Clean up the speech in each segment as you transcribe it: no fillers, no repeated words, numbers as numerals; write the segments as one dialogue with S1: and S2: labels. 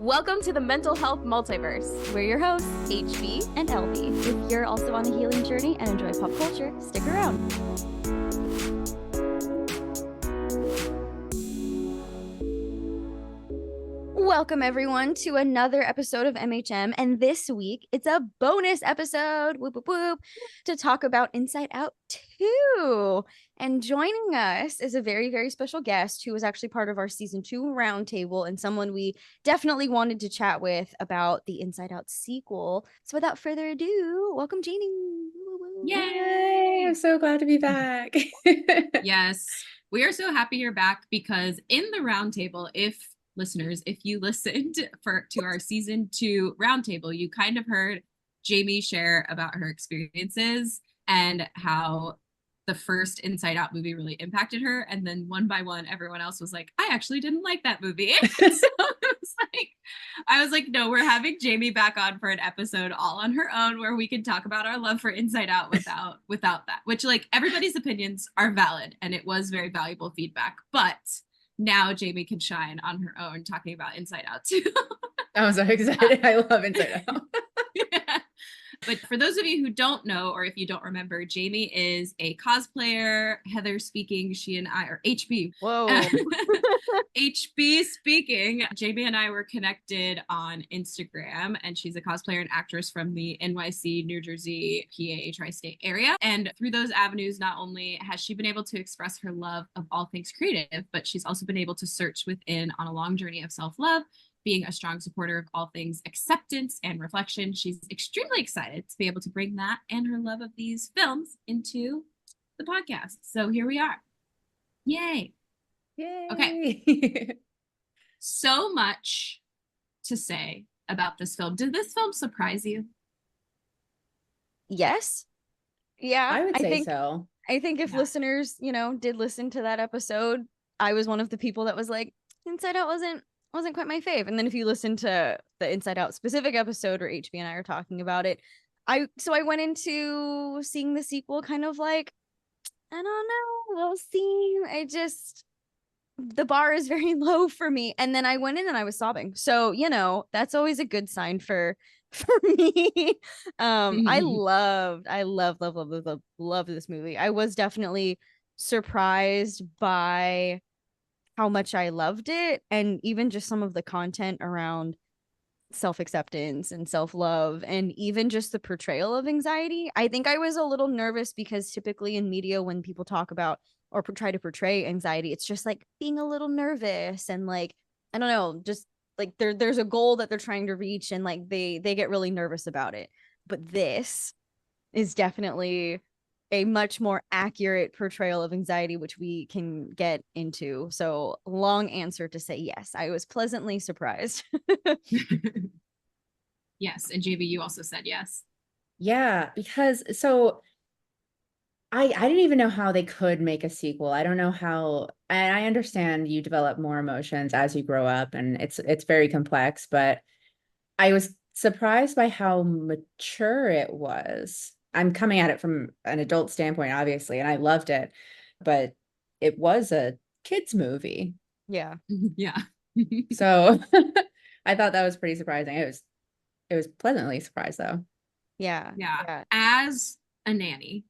S1: Welcome to the Mental Health Multiverse. We're your hosts, HB and LB.
S2: If you're also on a healing journey and enjoy pop culture, stick around. Welcome, everyone, to another episode of MHM. And this week, it's a bonus episode, whoop, whoop, whoop, to talk about Inside Out 2. And joining us is a very, very special guest who was actually part of our season 2 roundtable and someone we definitely wanted to chat with about the Inside Out sequel. So without further ado, welcome, Jeannie.
S3: Yay! I'm so glad to be back.
S4: Yes, we are so happy you're back because in the roundtable, if you listened to our season 2 roundtable, you kind of heard Jamie share about her experiences and how the first Inside Out movie really impacted her. And then one by one, everyone else was like, I actually didn't like that movie. So I was like, no, we're having Jamie back on for an episode all on her own where we can talk about our love for Inside Out without that, which like everybody's opinions are valid. And it was very valuable feedback, but now Jamie can shine on her own talking about Inside Out too.
S3: I'm so excited. I love Inside Out.
S4: Yeah. But for those of you who don't know, or if you don't remember, Jamie is a cosplayer. Heather speaking, she and I, or HB.
S1: Whoa.
S4: HB speaking. Jamie and I were connected on Instagram, and she's a cosplayer and actress from the NYC, New Jersey, PA, tri-state area. And through those avenues, not only has she been able to express her love of all things creative, but she's also been able to search within on a long journey of self-love, being a strong supporter of all things acceptance and reflection. She's extremely excited to be able to bring that and her love of these films into the podcast. So here we are. Yay.
S3: Yay.
S4: Okay. So much to say about this film. Did this film surprise you?
S2: Yes. Yeah.
S3: I would say so.
S2: I think if listeners, did listen to that episode, I was one of the people that was like, Inside Out wasn't quite my fave. And then if you listen to the Inside Out specific episode where HB and I are talking about it, I went into seeing the sequel kind of like, I don't know, we'll see. The bar is very low for me. And then I went in and I was sobbing. So, that's always a good sign for me. I love this movie. I was definitely surprised by how much I loved it, and even just some of the content around self-acceptance and self-love, and even just the portrayal of anxiety. I think I was a little nervous because typically in media, when people talk about or try to portray anxiety, it's just like being a little nervous and like, I don't know, just like there's a goal that they're trying to reach and like they get really nervous about it. But this is definitely a much more accurate portrayal of anxiety, which we can get into. So long answer to say yes, I was pleasantly surprised.
S4: Yes. And JB, you also said yes.
S3: Yeah, because I didn't even know how they could make a sequel. I don't know how, and I understand you develop more emotions as you grow up and it's very complex, but I was surprised by how mature it was. I'm coming at it from an adult standpoint, obviously, and I loved it, but it was a kid's movie.
S2: Yeah.
S4: Yeah.
S3: So I thought that was pretty surprising. It was pleasantly surprised though.
S4: Yeah. As a nanny,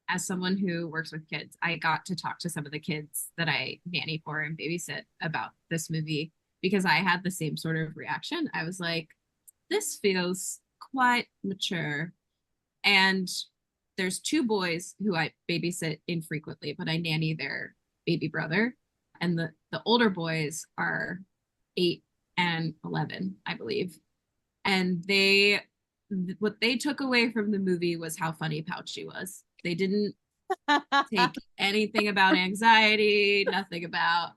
S4: as someone who works with kids, I got to talk to some of the kids that I nanny for and babysit about this movie because I had the same sort of reaction. I was like, this feels quite mature. And there's 2 boys who I babysit infrequently, but I nanny their baby brother. And the older boys are 8 and 11, I believe. And what they took away from the movie was how funny Pouchy was. They didn't take anything about anxiety, nothing about,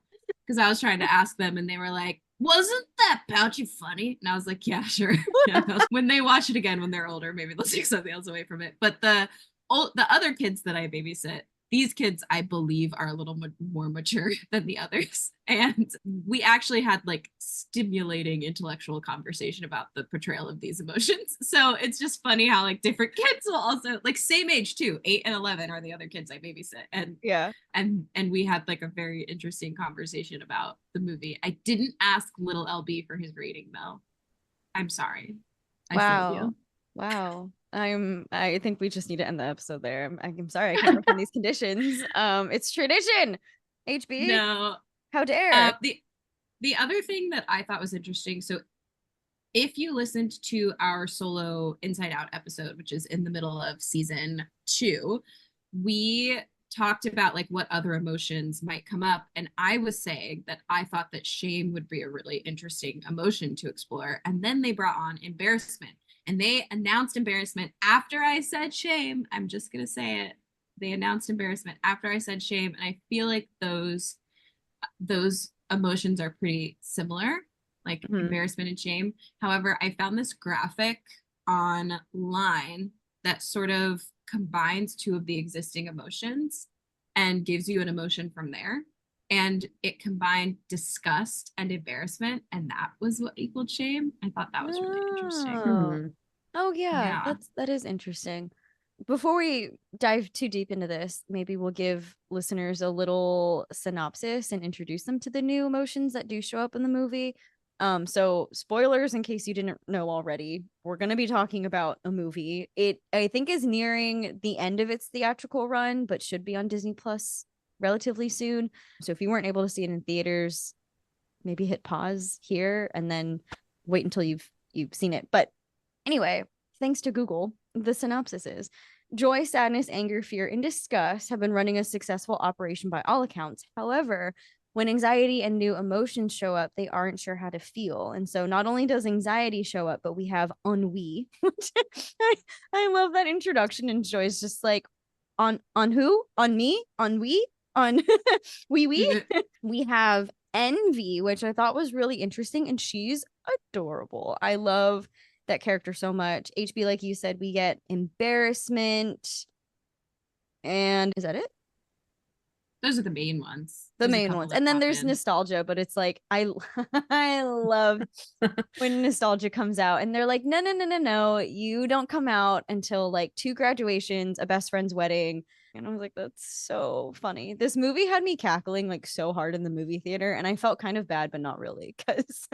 S4: because I was trying to ask them and they were like, wasn't that Pouchy funny? And I was like, yeah, sure. Yeah. When they watch it again when they're older, maybe they'll take something else away from it. But the other kids that I babysit, these kids, I believe, are a little more mature than the others. And we actually had like stimulating intellectual conversation about the portrayal of these emotions. So it's just funny how like different kids will also like same age too. 8 and 11 are the other kids I babysit. And
S2: Yeah.
S4: And we had like a very interesting conversation about the movie. I didn't ask little LB for his rating though. I'm sorry. I failed you.
S2: Wow. I think we just need to end the episode there. I'm sorry I can't work on these conditions. It's tradition. HB.
S4: No.
S2: How dare.
S4: The other thing that I thought was interesting, so if you listened to our solo Inside Out episode, which is in the middle of season 2, we talked about like what other emotions might come up, and I was saying that I thought that shame would be a really interesting emotion to explore, and then they brought on embarrassment, and they announced embarrassment after I said shame. I'm just gonna say it. They announced embarrassment after I said shame, and I feel like those emotions are pretty similar, like embarrassment and shame. However, I found this graphic online that sort of combines 2 of the existing emotions and gives you an emotion from there. And it combined disgust and embarrassment, and that was what equaled shame. I thought that was really interesting.
S2: Oh yeah,
S4: Yeah.
S2: that is interesting. Before we dive too deep into this, maybe we'll give listeners a little synopsis and introduce them to the new emotions that do show up in the movie. So spoilers in case you didn't know already, we're going to be talking about a movie. It, I think, is nearing the end of its theatrical run, but should be on Disney Plus relatively soon. So if you weren't able to see it in theaters, maybe hit pause here and then wait until you've seen it. But anyway, thanks to Google, the synopsis is: joy, sadness, anger, fear, and disgust have been running a successful operation by all accounts. However, when anxiety and new emotions show up, they aren't sure how to feel. And so not only does anxiety show up, but we have ennui. I love that introduction. And Joy's just like, on who? On me? On we? On we? We have envy, which I thought was really interesting. And she's adorable. I love that character so much. HB, like you said, we get embarrassment. And is that it?
S4: Those are the main ones.
S2: The main ones. And then there's nostalgia, but it's like I love when nostalgia comes out and they're like, no, you don't come out until like 2 graduations, a best friend's wedding. And I was like, that's so funny. This movie had me cackling like so hard in the movie theater, and I felt kind of bad, but not really, because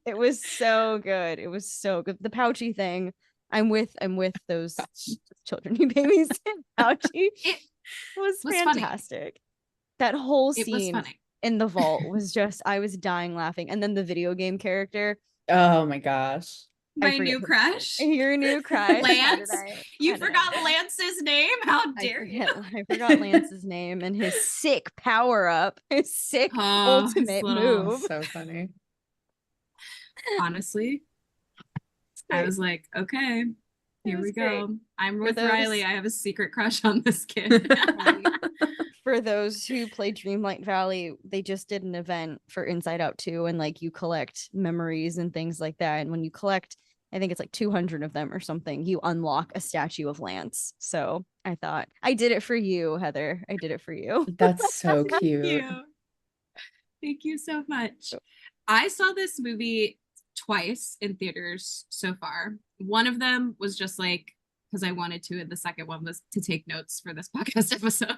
S2: it was so good. It was so good. The pouchy thing. I'm with those children you babies. Pouchy. It was fantastic. Funny. That whole scene in the vault was just, I was dying laughing. And then the video game character.
S3: Oh my gosh.
S4: My new crush.
S2: Your new crush.
S4: Lance. You forgot Lance's name? How dare you?
S2: I forgot Lance's name and his sick power up. His sick ultimate move.
S3: So funny.
S4: Honestly, I was like, okay, here we go. I'm with Riley. I have a secret crush on this kid.
S2: For those who play Dreamlight Valley, they just did an event for Inside Out 2, and like you collect memories and things like that. And when you collect, I think it's like 200 of them or something, you unlock a statue of Lance. So I thought, I did it for you, Heather. I did it for you.
S3: That's so cute.
S4: Thank you so much. I saw this movie twice in theaters so far. One of them was just like because I wanted to, and the second one was to take notes for this podcast episode.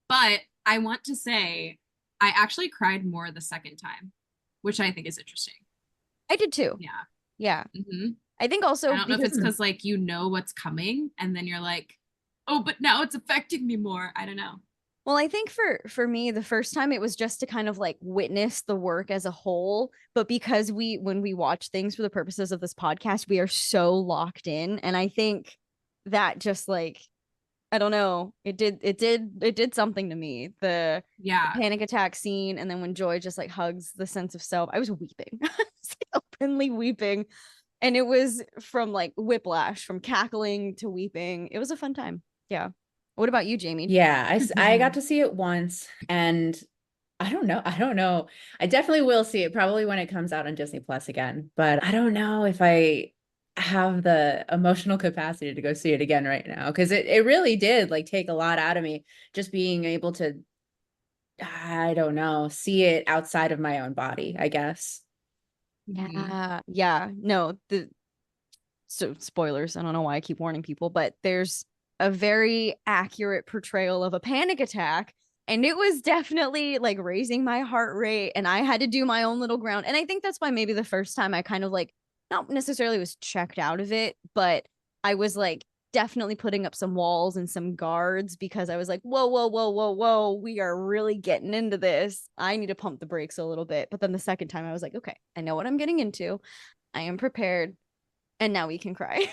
S4: But I want to say I actually cried more the second time, which I think is interesting.
S2: I did too. Yeah.
S4: Mm-hmm.
S2: I think also
S4: I don't know if it's because like you know what's coming and then you're like, oh, but now it's affecting me more. I don't know.
S2: Well, I think for me, the first time it was just to kind of like witness the work as a whole. But because when we watch things for the purposes of this podcast, we are so locked in. And I think that just like, I don't know, it did something to me. The panic attack scene, and then when Joy just like hugs the sense of self, I was weeping. I was openly weeping. And it was from like whiplash, from cackling to weeping. It was a fun time. Yeah. What about you, Jamie?
S3: Yeah, I got to see it once, and I don't know. I definitely will see it probably when it comes out on Disney Plus again, but I don't know if I have the emotional capacity to go see it again right now, because it really did like take a lot out of me, just being able to, I don't know, see it outside of my own body, I guess.
S2: Yeah. No, so spoilers, I don't know why I keep warning people, but there's a very accurate portrayal of a panic attack. And it was definitely like raising my heart rate, and I had to do my own little ground. And I think that's why maybe the first time I kind of like, not necessarily was checked out of it, but I was like definitely putting up some walls and some guards, because I was like, whoa, whoa, whoa, whoa, whoa, we are really getting into this. I need to pump the brakes a little bit. But then the second time I was like, okay, I know what I'm getting into. I am prepared, and now we can cry.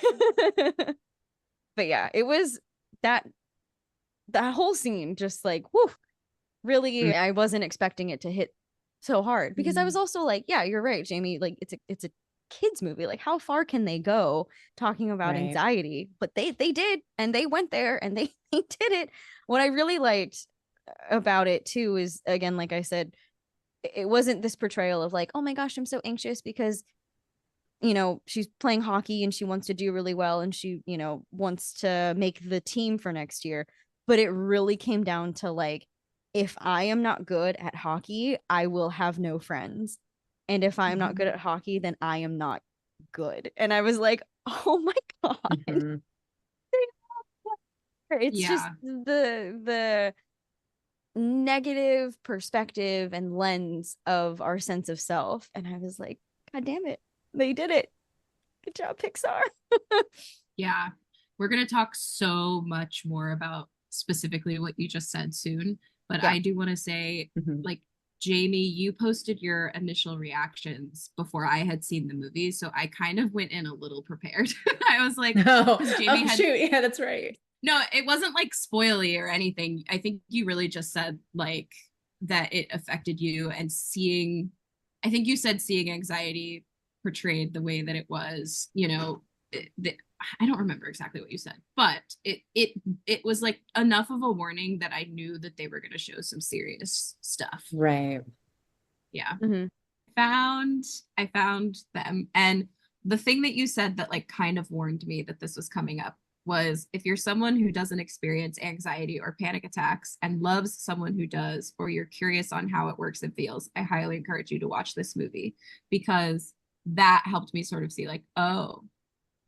S2: But yeah, it was that that whole scene just like, whoo, really, I wasn't expecting it to hit so hard, because I was also like, yeah, you're right, Jamie, like it's a kids movie, like how far can they go talking about
S3: Right.
S2: anxiety? But they did, and they went there, and they they did it. What I really liked about it too is, again, like I said, it wasn't this portrayal of like, oh my gosh, I'm so anxious because she's playing hockey and she wants to do really well, and she, wants to make the team for next year. But it really came down to like, if I am not good at hockey, I will have no friends. And if I'm not good at hockey, then I am not good. And I was like, oh my God.
S3: Mm-hmm.
S2: It's just the negative perspective and lens of our sense of self. And I was like, God damn it. They did it. Good job, Pixar.
S4: Yeah. We're going to talk so much more about specifically what you just said soon. But
S2: Yeah.
S4: I do want to say, like, Jamie, you posted your initial reactions before I had seen the movie. So I kind of went in a little prepared. I was like,
S3: Jamie shoot. Yeah, that's right.
S4: No, it wasn't like spoily or anything. I think you really just said like that it affected you, and I think you said seeing anxiety portrayed the way that it was, I don't remember exactly what you said, but it was like enough of a warning that I knew that they were going to show some serious stuff.
S3: Right.
S4: Yeah. I found them, and the thing that you said that like kind of warned me that this was coming up was, if you're someone who doesn't experience anxiety or panic attacks and loves someone who does, or you're curious on how it works and feels, I highly encourage you to watch this movie, because that helped me sort of see like, oh,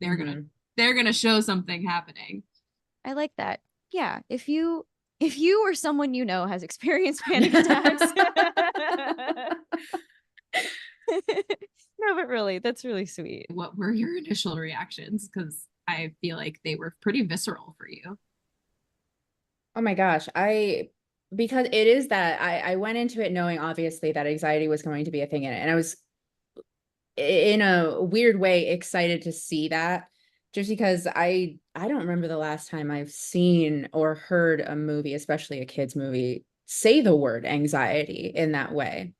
S4: they're gonna show something happening.
S2: I like that. Yeah, if you or someone has experienced panic attacks. No, but really, that's really sweet.
S4: What were your initial reactions? Because I feel like they were pretty visceral for you.
S3: Oh my gosh. Because it is that I went into it knowing obviously that anxiety was going to be a thing in it. And I was in a weird way excited to see that, just because I don't remember the last time I've seen or heard a movie, especially a kids movie, say the word anxiety in that way.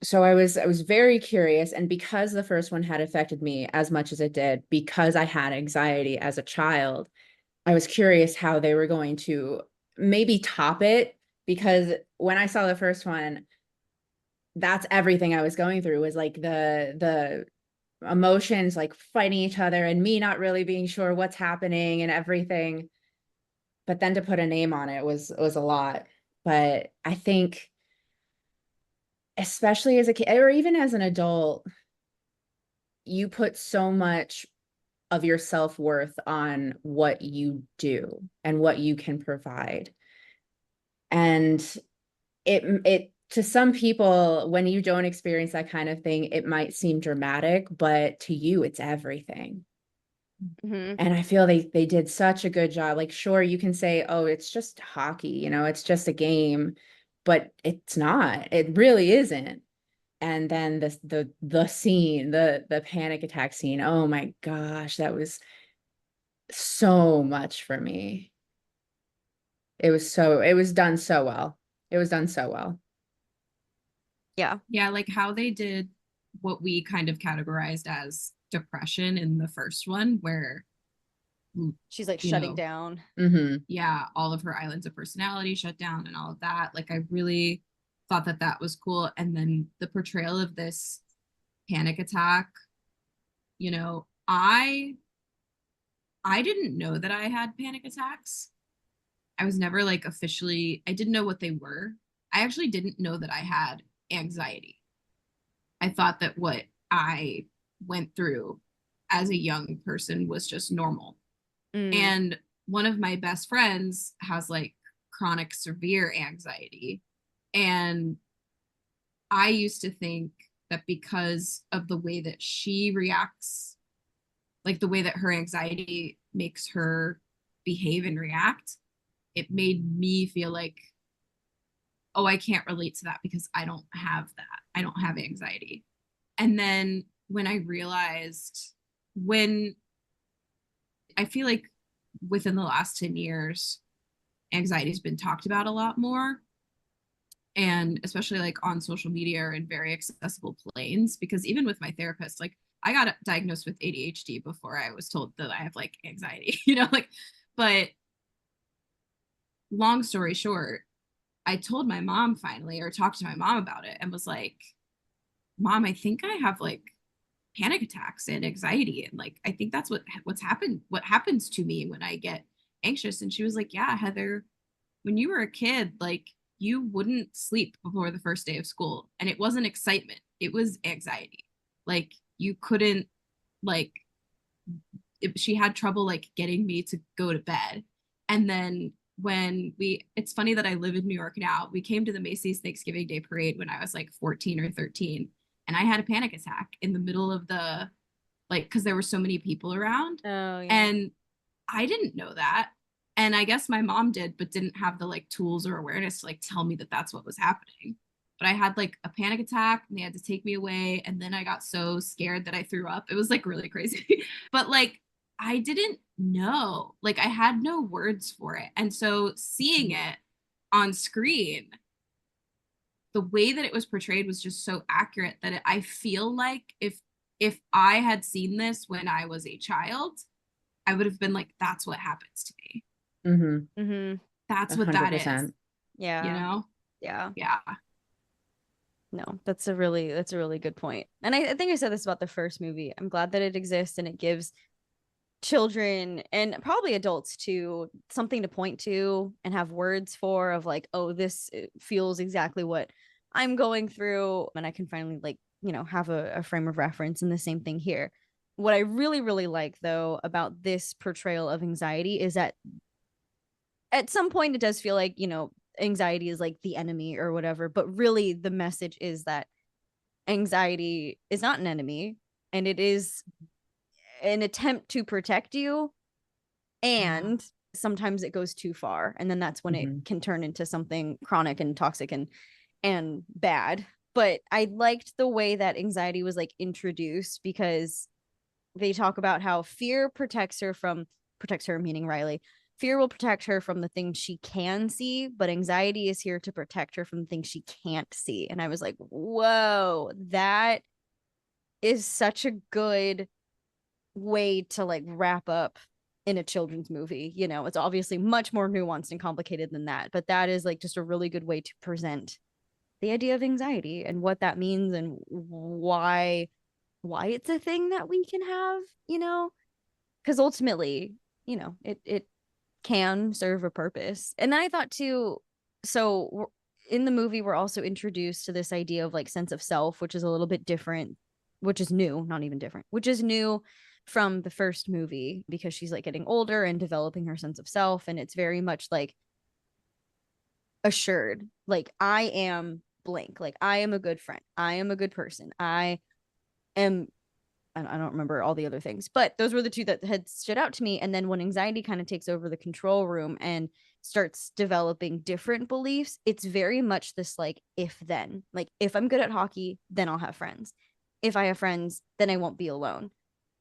S3: So I was very curious, and because the first one had affected me as much as it did, because I had anxiety as a child, I was curious how they were going to maybe top it, because when I saw the first one, that's everything I was going through, was like the emotions like fighting each other and me not really being sure what's happening and everything. But then to put a name on it was a lot. But I think, especially as a kid or even as an adult, you put so much of your self-worth on what you do and what you can provide. And it to some people, when you don't experience that kind of thing, it might seem dramatic, but to you, it's everything. And I feel they did such a good job. Like, sure, you can say, oh, it's just hockey, it's just a game, but it's not. It really isn't. And then the scene, the panic attack scene, oh my gosh, that was so much for me. It was done so well. It was done so well.
S2: Yeah,
S4: like how they did what we kind of categorized as depression in the first one, where
S2: she's like shutting down.
S4: Yeah, all of her islands of personality shut down and all of that. Like, I really thought that was cool. And then the portrayal of this panic attack, I didn't know that I had panic attacks. I was never like officially, I didn't know what they were. I actually didn't know that I had anxiety. I thought that what I went through as a young person was just normal. And one of my best friends has like chronic severe anxiety. And I used to think that because of the way that she reacts, like the way that her anxiety makes her behave and react, it made me feel like, oh, I can't relate to that because I don't have that. I don't have anxiety. And then when I realized, when I feel like within the last 10 years, anxiety has been talked about a lot more. And especially like on social media or in very accessible planes, because even with my therapist, like I got diagnosed with ADHD before I was told that I have like anxiety, like, but long story short, I told my mom finally, or talked to my mom about it and was like, Mom, I think I have like panic attacks and anxiety. And like, I think that's what happens to me when I get anxious. And she was like, yeah, Heather, when you were a kid, like you wouldn't sleep before the first day of school. And it wasn't excitement, it was anxiety. Like you couldn't, like, she had trouble like getting me to go to bed. And then it's funny that I live in New York now. We came to the Macy's Thanksgiving Day parade when I was like 14 or 13. And I had a panic attack in the middle of the, like, because there were so many people around.
S2: Oh, yeah.
S4: And I didn't know that. And I guess my mom did, but didn't have the like tools or awareness to like tell me that that's what was happening. But I had like a panic attack and they had to take me away. And then I got so scared that I threw up. It was like really crazy. But like, I didn't know, like I had no words for it. And so seeing it on screen, the way that it was portrayed was just so accurate that I feel like if I had seen this when I was a child, I would have been like, that's what happens to me. That's what that is.
S2: Yeah.
S4: Yeah.
S2: No, that's a really good point. And I think I said this about the first movie. I'm glad that it exists and it gives children and probably adults too something to point to and have words for, of like, oh, this feels exactly what I'm going through, and I can finally like, have a frame of reference. And the same thing here. What I really, really like though about this portrayal of anxiety is that at some point it does feel like, anxiety is like the enemy or whatever, but really the message is that anxiety is not an enemy, and it is an attempt to protect you. And sometimes it goes too far, and then that's when it can turn into something chronic and toxic and bad. But I liked the way that anxiety was like introduced, because they talk about how fear protects her, meaning Riley. Fear will protect her from the things she can see, but anxiety is here to protect her from the things she can't see. And I was like, whoa, that is such a good way to like wrap up in a children's movie. It's obviously much more nuanced and complicated than that, but that is like just a really good way to present the idea of anxiety and what that means and why it's a thing that we can have, because ultimately, it can serve a purpose. And then I thought too, so in the movie we're also introduced to this idea of like sense of self, which is a little bit different, which is new, not even different, which is new from the first movie, because she's like getting older and developing her sense of self, and it's very much like assured, like I am blank, like I am a good friend, I am a good person, I don't remember all the other things, but those were the two that had stood out to me. And then when anxiety kind of takes over the control room and starts developing different beliefs, it's very much this like if then, like if I'm good at hockey, then I'll have friends. If I have friends, then I won't be alone.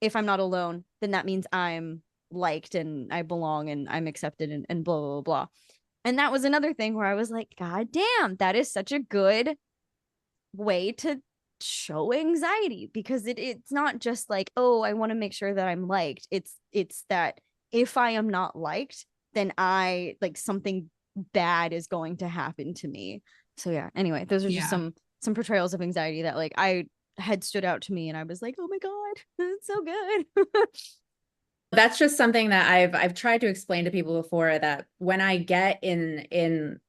S2: If I'm not alone, then that means I'm liked and I belong and I'm accepted and blah, blah, blah. And that was another thing where I was like, God damn, that is such a good way to show anxiety, because it's not just like, oh, I want to make sure that I'm liked. It's that if I am not liked, then I like something bad is going to happen to me. So yeah, anyway, those are just some portrayals of anxiety that like I had stood out to me, and I was like, oh my God, it's so good.
S3: That's just something that I've tried to explain to people before, that when I get in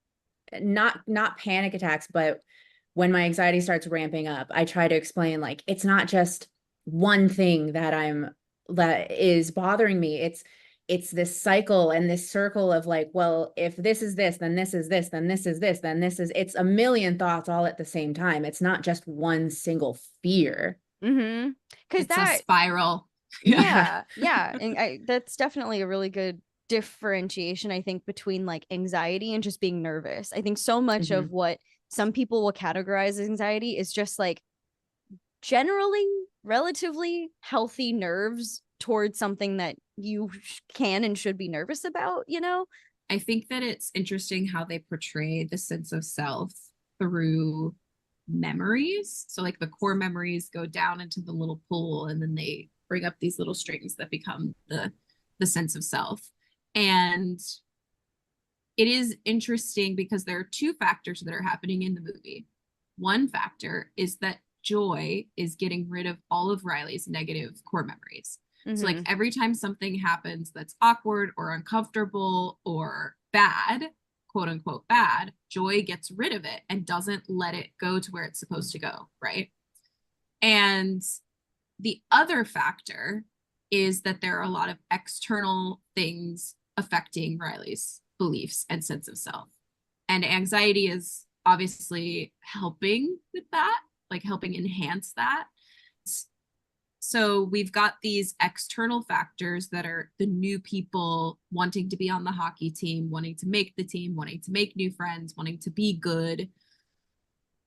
S3: not panic attacks, but when my anxiety starts ramping up, I try to explain, like, it's not just one thing that is bothering me. It's this cycle and this circle of, like, well, if this is this, then this is this, then this is this, then this is, it's a million thoughts all at the same time. It's not just one single fear.
S2: Mm-hmm. Because
S4: It's a spiral.
S2: yeah. And that's definitely a really good differentiation, I think, between like anxiety and just being nervous. I think so much of what some people will categorize as anxiety is just like generally relatively healthy nerves towards something that you can and should be nervous about, you know?
S4: I think that it's interesting how they portray the sense of self through memories. So like the core memories go down into the little pool, and then they bring up these little strings that become the sense of self. And it is interesting because there are two factors that are happening in the movie. One factor is that Joy is getting rid of all of Riley's negative core memories. So like every time something happens that's awkward or uncomfortable or bad, quote unquote bad, Joy gets rid of it and doesn't let it go to where it's supposed to go, right? And the other factor is that there are a lot of external things affecting Riley's beliefs and sense of self. And anxiety is obviously helping with that, like helping enhance that. So we've got these external factors that are the new people wanting to be on the hockey team, wanting to make the team, wanting to make new friends, wanting to be good.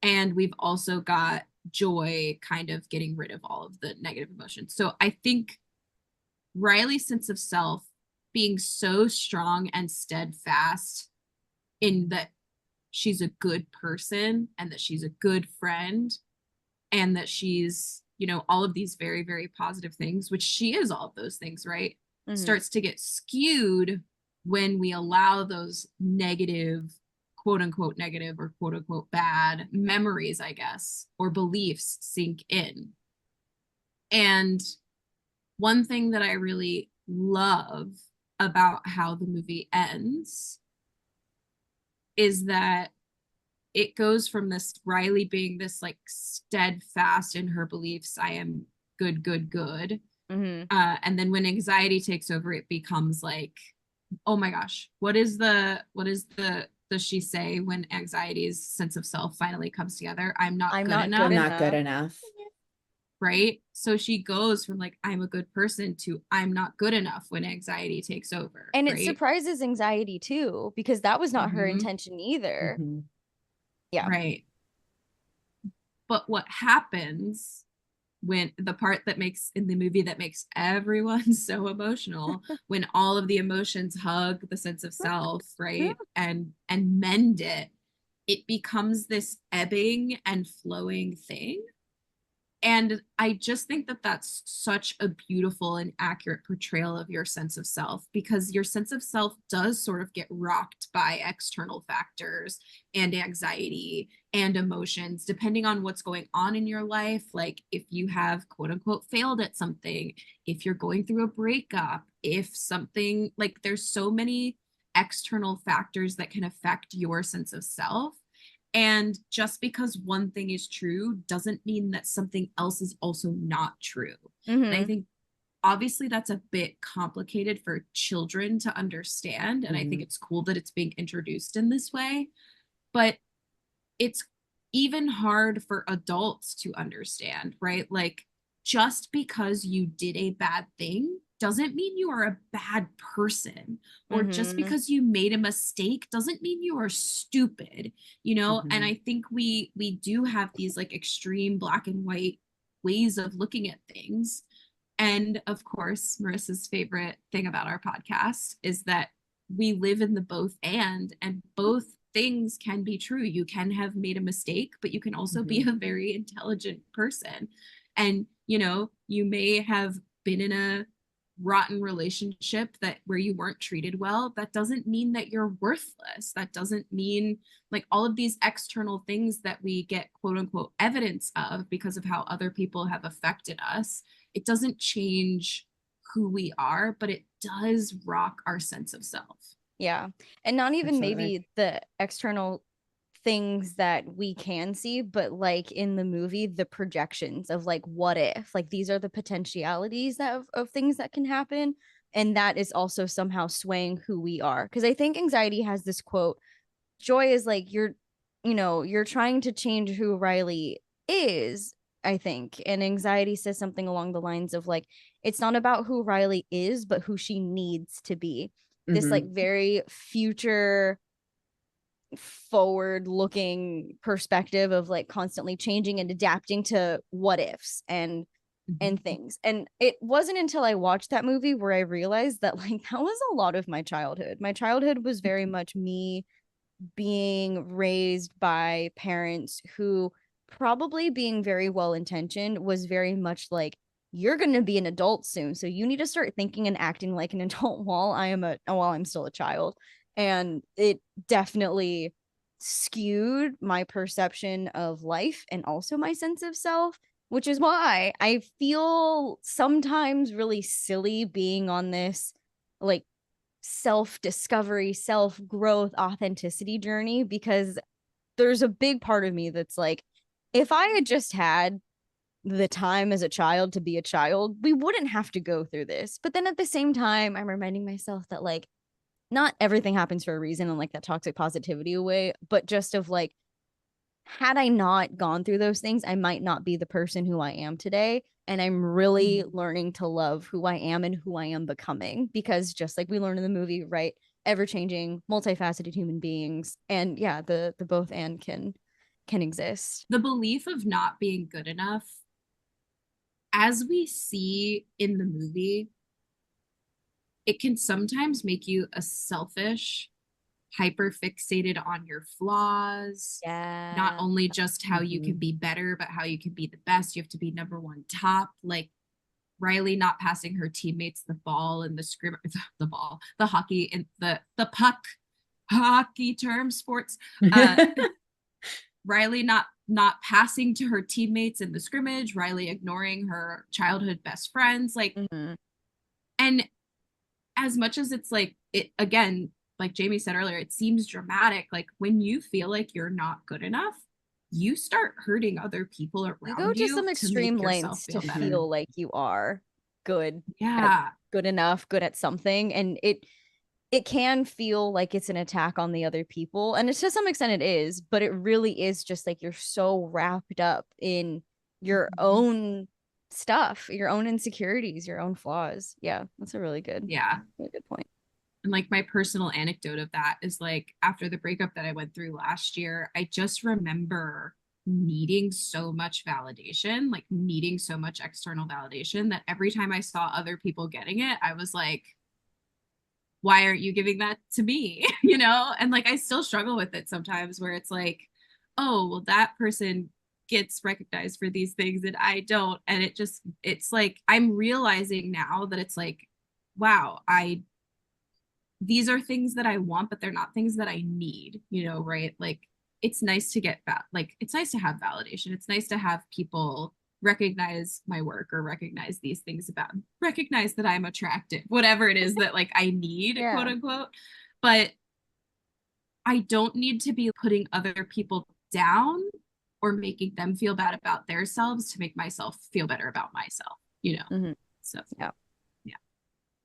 S4: And we've also got Joy kind of getting rid of all of the negative emotions. So I think Riley's sense of self being so strong and steadfast in that she's a good person and that she's a good friend and that she's, you know, all of these very, very positive things, which she is all of those things, right? Starts to get skewed when we allow those negative, quote unquote negative or quote unquote bad memories, I guess, or beliefs sink in. And one thing that I really love about how the movie ends is that it goes from this Riley being this like steadfast in her beliefs, I am good, good, good. And then when anxiety takes over, it becomes like, oh my gosh, what does she say when anxiety's sense of self finally comes together? I'm not good enough. Right? So she goes from like, I'm a good person to I'm not good enough when anxiety takes over.
S2: And
S4: right?
S2: it surprises anxiety too, because that was not her intention either. Yeah.
S4: Right. But what happens when the part that makes in the movie that makes everyone so emotional, when all of the emotions hug the sense of self, right? And mend it, it becomes this ebbing and flowing thing. And I just think that that's such a beautiful and accurate portrayal of your sense of self, because your sense of self does sort of get rocked by external factors and anxiety and emotions, depending on what's going on in your life. Like if you have quote unquote failed at something, if you're going through a breakup, if something like there's so many external factors that can affect your sense of self. And just because one thing is true doesn't mean that something else is also not true. And I think obviously that's a bit complicated for children to understand. And I think it's cool that it's being introduced in this way. But it's even hard for adults to understand, right? Like just because you did a bad thing doesn't mean you are a bad person, or just because you made a mistake doesn't mean you are stupid, you know? And I think we do have these like extreme black and white ways of looking at things. And of course, Marissa's favorite thing about our podcast is that we live in the both and both things can be true. You can have made a mistake, but you can also be a very intelligent person. And, you know, you may have been in a rotten relationship where you weren't treated well, that doesn't mean that you're worthless. That doesn't mean like all of these external things that we get quote unquote evidence of because of how other people have affected us. It doesn't change who we are, but it does rock our sense of self.
S2: Yeah. And not even
S3: Absolutely.
S2: maybe the external things that we can see, but like in the movie, the projections of like, what if, like, these are the potentialities of things that can happen. And that is also somehow swaying who we are. Because I think anxiety has this quote, joy is like, you're trying to change who Riley is, I think. And anxiety says something along the lines of like, it's not about who Riley is, but who she needs to be. This like very future forward looking perspective of like constantly changing and adapting to what ifs and things. And it wasn't until I watched that movie where I realized that like that was a lot of my childhood. My childhood was very much me being raised by parents who, probably being very well intentioned, was very much like, you're going to be an adult soon, so you need to start thinking and acting like an adult while I'm still a child. And it definitely skewed my perception of life and also my sense of self, which is why I feel sometimes really silly being on this like self-discovery, self-growth, authenticity journey, because there's a big part of me that's like, if I had just had the time as a child to be a child, we wouldn't have to go through this. But then at the same time, I'm reminding myself that like not everything happens for a reason, and like that toxic positivity away, but just of like, had I not gone through those things, I might not be the person who I am today. And I'm really learning to love who I am and who I am becoming, because just like we learned in the movie, right? Ever changing, multifaceted human beings. And yeah, the both and can exist.
S4: The belief of not being good enough, as we see in the movie, it can sometimes make you a selfish, hyper fixated on your flaws.
S2: Yeah.
S4: Not only just how you can be better, but how you can be the best. You have to be number one top. Like Riley not passing her teammates the ball in the the hockey and the puck, hockey term sports. Riley not passing to her teammates in the scrimmage, Riley ignoring her childhood best friends, like, and as much as it's like, it again, like Jamie said earlier, it seems dramatic. Like when you feel like you're not good enough, you start hurting other people around you.
S2: You go to some extreme lengths to feel like you are good.
S4: Yeah.
S2: Good enough, good at something. And it can feel like it's an attack on the other people. And it's to some extent it is, but it really is just like you're so wrapped up in your own stuff, your own insecurities, your own flaws. Yeah, that's a really good point.
S4: And like my personal anecdote of that is like after the breakup that I went through last year, I just remember needing so much validation, like needing so much external validation, that every time I saw other people getting it, I was like, why aren't you giving that to me? You know? And like I still struggle with it sometimes, where it's like, oh, well, that person gets recognized for these things and I don't. And it's like I'm realizing now that it's like, wow, these are things that I want, but they're not things that I need, you know, right? Like it's nice to it's nice to have validation. It's nice to have people recognize my work or recognize these things recognize that I'm attractive, whatever it is that like I need, quote unquote. But I don't need to be putting other people down or making them feel bad about themselves to make myself feel better about myself, you know? So yeah.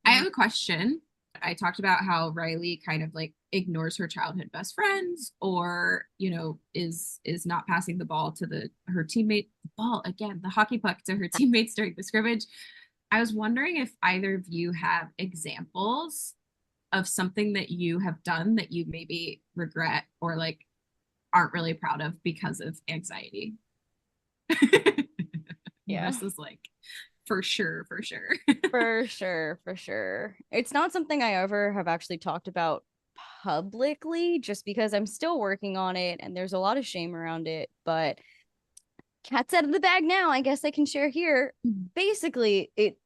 S4: I have a question. I talked about how Riley kind of like ignores her childhood best friends, or, you know, is not passing the ball to her teammate, the hockey puck to her teammates during the scrimmage. I was wondering if either of you have examples of something that you have done that you maybe regret or like aren't really proud of because of anxiety.
S2: Yeah.
S4: This is like for sure.
S2: For sure. It's not something I ever have actually talked about publicly, just because I'm still working on it and there's a lot of shame around it. But cat's out of the bag now, I guess I can share here. Basically, it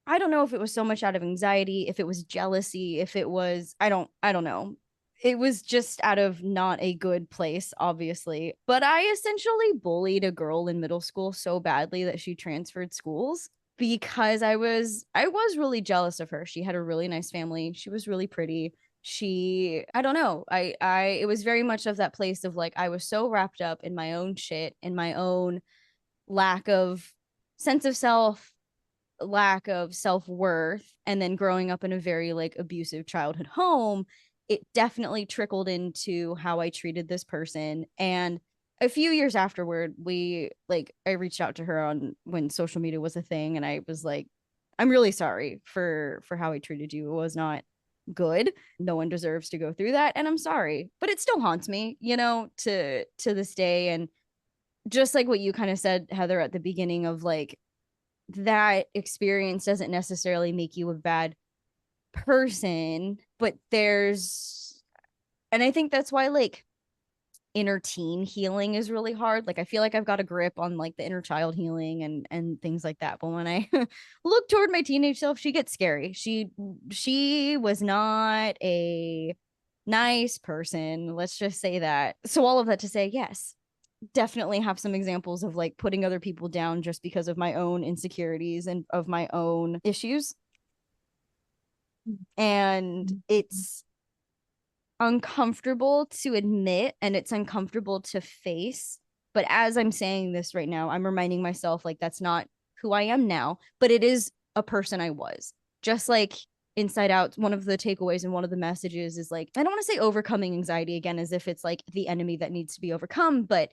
S2: I don't know if it was so much out of anxiety, if it was jealousy, if it was, I don't know. It was just out of not a good place, obviously. But I essentially bullied a girl in middle school so badly that she transferred schools because I was really jealous of her. She had a really nice family. She was really pretty. I don't know. It was very much of that place of like I was so wrapped up in my own shit, in my own lack of sense of self, lack of self-worth, and then growing up in a very like abusive childhood home, it definitely trickled into how I treated this person. And a few years afterward, I reached out to her on when social media was a thing, and I was like, I'm really sorry for how I treated you. It was not good. No one deserves to go through that, and I'm sorry. But it still haunts me, to this day. And just like what you kind of said, Heather, at the beginning of like that experience doesn't necessarily make you a bad person, but and I think that's why like inner teen healing is really hard. Like I feel like I've got a grip on like the inner child healing and things like that. But when I look toward my teenage self, she gets scary. She was not a nice person. Let's just say that. So all of that to say, yes, definitely have some examples of like putting other people down just because of my own insecurities and of my own issues. And it's uncomfortable to admit and it's uncomfortable to face. But as I'm saying this right now, I'm reminding myself like that's not who I am now, but it is a person I was. Just like Inside Out, one of the takeaways and one of the messages is like, I don't want to say overcoming anxiety again as if it's like the enemy that needs to be overcome, but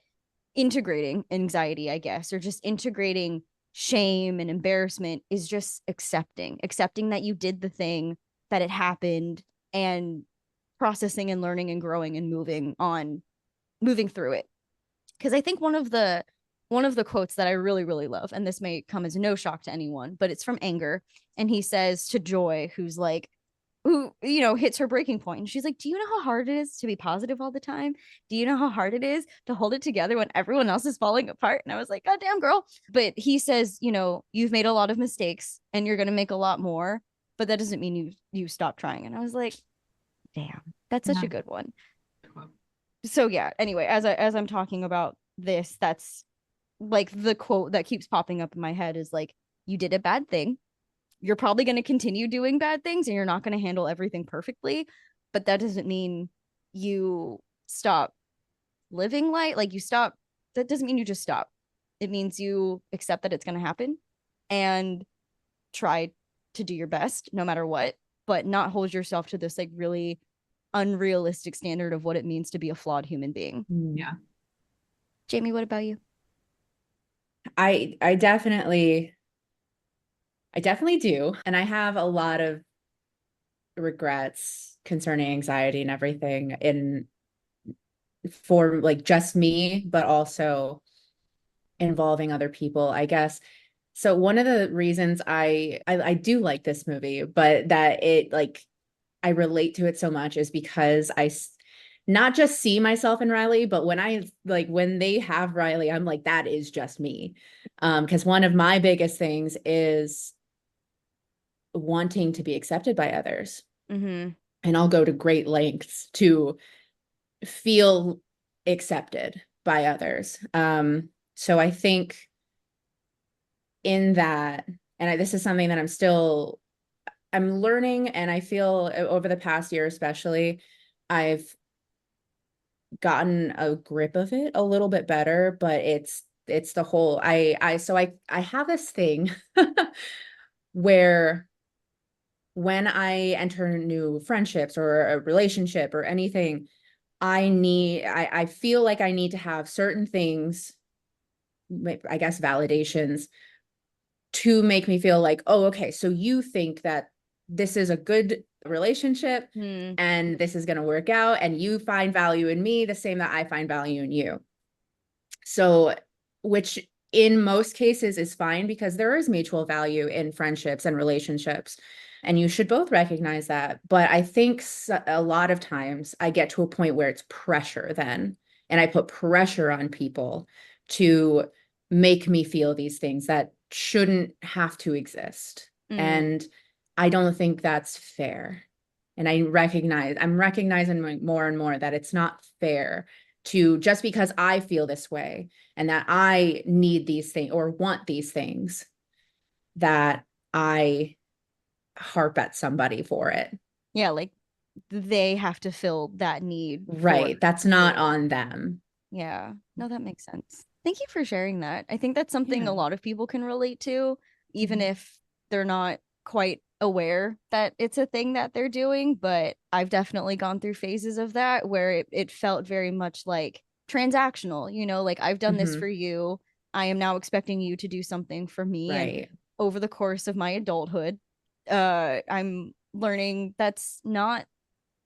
S2: integrating anxiety, I guess, or just integrating shame and embarrassment is just accepting that you did the thing, that it happened, and processing and learning and growing and moving through it. Because I think one of the quotes that I really, really love, and this may come as no shock to anyone, but it's from Anger. And he says to Joy, who hits her breaking point, and she's like, do you know how hard it is to be positive all the time? Do you know how hard it is to hold it together when everyone else is falling apart? And I was like, god damn, girl. But he says, you've made a lot of mistakes and you're going to make a lot more, but that doesn't mean you stop trying. And I was like, damn, that's such a good one. So yeah, anyway, as I'm talking about this, that's like the quote that keeps popping up in my head is like, you did a bad thing, you're probably going to continue doing bad things, and you're not going to handle everything perfectly, but that doesn't mean you stop living life. That doesn't mean you just stop. It means you accept that it's going to happen and try to do your best no matter what, but not hold yourself to this like really unrealistic standard of what it means to be a flawed human being.
S4: Yeah.
S2: Jamie, what about you?
S3: I definitely do. And I have a lot of regrets concerning anxiety and everything for like just me, but also involving other people, I guess. So one of the reasons I do like this movie, but that it like I relate to it so much is because I not just see myself in Riley, but when they have Riley, I'm like, that is just me. Because one of my biggest things is wanting to be accepted by others.
S2: Mm-hmm.
S3: And I'll go to great lengths to feel accepted by others. So I think in that, and this is something that I'm learning, and I feel over the past year especially, I've gotten a grip of it a little bit better, but it's the whole I have this thing where when I enter new friendships or a relationship or anything, I feel like I need to have certain things, I guess validations, to make me feel like, oh, okay, so you think that this is a good relationship and this is going to work out, and you find value in me the same that I find value in you. So, which in most cases is fine because there is mutual value in friendships and relationships, and you should both recognize that. But I think a lot of times I get to a point where it's pressure then, and I put pressure on people to make me feel these things that shouldn't have to exist. And I don't think that's fair. And I'm recognizing more and more that it's not fair to, just because I feel this way and that I need these things or want these things, that I harp at somebody for it.
S2: Yeah, like they have to fill that need.
S3: Right. That's not on them.
S2: Yeah. No, that makes sense. Thank you for sharing that. I think that's something a lot of people can relate to, even if they're not quite aware that it's a thing that they're doing. But I've definitely gone through phases of that where it felt very much like transactional, you know, like I've done this for you. I am now expecting you to do something for me.
S3: Right.
S2: And over the course of my adulthood, I'm learning that's not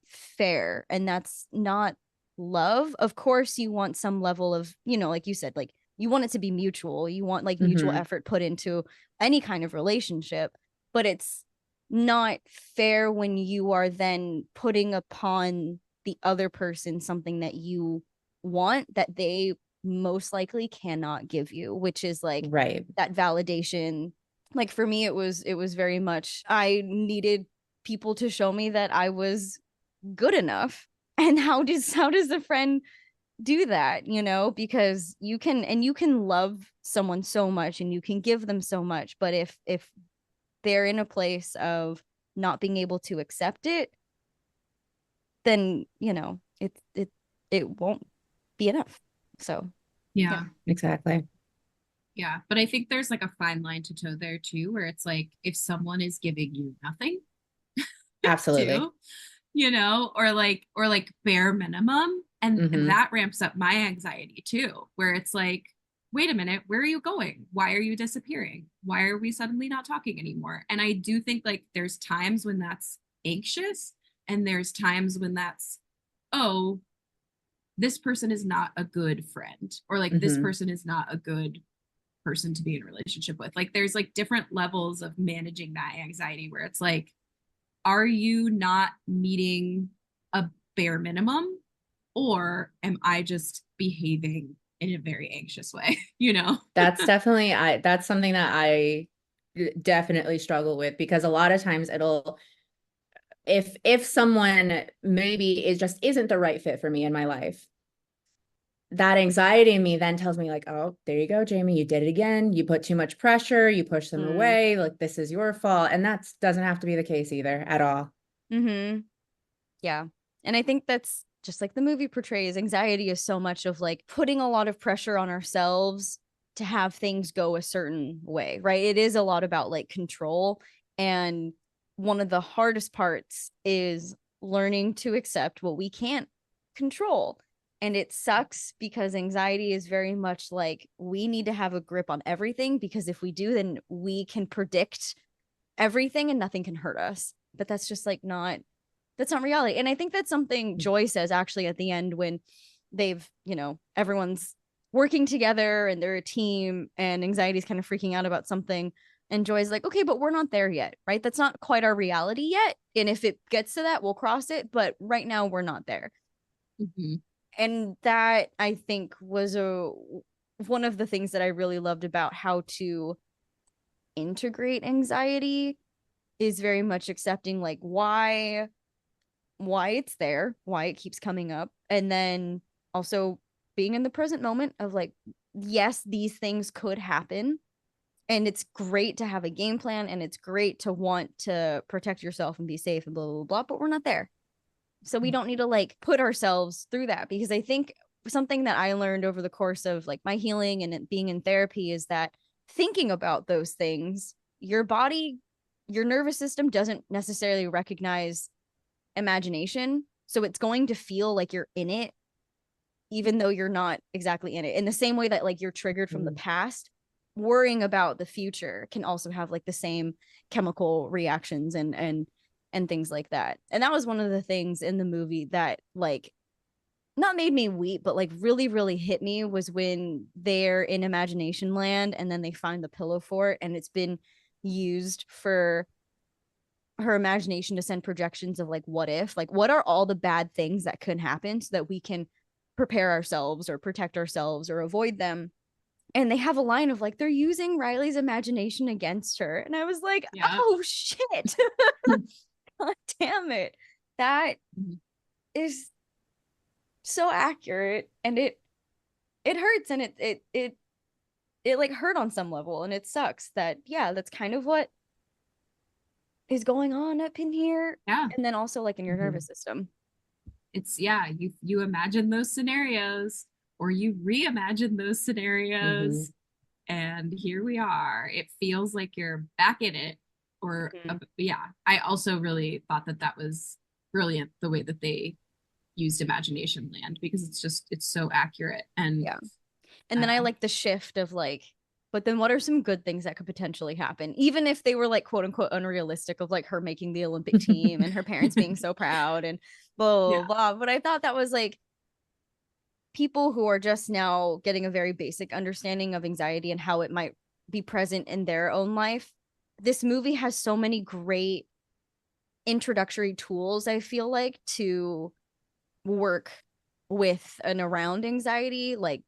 S2: fair and that's not love. Of course, you want some level of, you know, like you said, like you want it to be mutual. You want like mutual effort put into any kind of relationship, but it's not fair when you are then putting upon the other person something that you want that they most likely cannot give you, which is like that validation. Like for me, it was very much I needed people to show me that I was good enough. And how does a friend do that, you know? Because you can love someone so much and you can give them so much, but if they're in a place of not being able to accept it, then you know it won't be enough. So
S4: yeah.
S3: Exactly.
S4: Yeah, but I think there's like a fine line to toe there too, where it's like if someone is giving you nothing,
S3: Absolutely.
S4: too, you know, or like bare minimum, and that ramps up my anxiety too, where it's like, wait a minute, where are you going? Why are you disappearing? Why are we suddenly not talking anymore? And I do think like there's times when that's anxious, and there's times when that's, oh, this person is not a good friend, or like this person is not a good person to be in a relationship with. Like there's like different levels of managing that anxiety where it's like, are you not meeting a bare minimum, or am I just behaving in a very anxious way? You know,
S3: that's something that I definitely struggle with, because a lot of times it'll, if someone maybe isn't the right fit for me in my life, that anxiety in me then tells me like, oh, there you go, Jamie, you did it again. You put too much pressure, you push them away, like this is your fault. And that doesn't have to be the case either at all.
S2: Yeah. And I think that's just like the movie portrays, anxiety is so much of like putting a lot of pressure on ourselves to have things go a certain way, right? It is a lot about like control. And one of the hardest parts is learning to accept what we can't control. And it sucks because anxiety is very much like we need to have a grip on everything, because if we do, then we can predict everything and nothing can hurt us. But that's just like that's not reality. And I think that's something Joy says actually at the end when they've, you know, everyone's working together and they're a team and anxiety's kind of freaking out about something. And Joy's like, okay, but we're not there yet, right? That's not quite our reality yet. And if it gets to that, we'll cross it. But right now we're not there. And that I think was one of the things that I really loved about how to integrate anxiety is very much accepting like why it's there, why it keeps coming up, and then also being in the present moment of like, yes, these things could happen, and it's great to have a game plan, and it's great to want to protect yourself and be safe and blah, blah, blah, but we're not there. So we don't need to like put ourselves through that, because I think something that I learned over the course of like my healing and being in therapy is that thinking about those things, your body, your nervous system doesn't necessarily recognize imagination. So it's going to feel like you're in it, even though you're not exactly in it. In the same way that like you're triggered from the past, worrying about the future can also have like the same chemical reactions and things like that. And that was one of the things in the movie that like not made me weep, but like really, really hit me was when they're in imagination land and then they find the pillow fort, and it's been used for her imagination to send projections of like what if, like what are all the bad things that could happen so that we can prepare ourselves or protect ourselves or avoid them. And they have a line of like, they're using Riley's imagination against her. And I was like,
S4: Yeah.
S2: oh shit. God damn it. That is so accurate. And it hurts, and it like hurt on some level. And it sucks that, yeah, that's kind of what is going on up in here.
S4: Yeah.
S2: And then also like in your nervous system.
S4: It's, yeah, you imagine those scenarios, or you reimagine those scenarios, and here we are. It feels like you're back in it. Or yeah, I also really thought that was brilliant, the way that they used imagination land, because it's so accurate. And
S2: yeah. And then I like the shift of like, but then what are some good things that could potentially happen? Even if they were like, quote unquote, unrealistic, of like her making the Olympic team and her parents being so proud and blah, blah, blah. But I thought that was like, people who are just now getting a very basic understanding of anxiety and how it might be present in their own life. This movie has so many great introductory tools, I feel like, to work with and around anxiety, like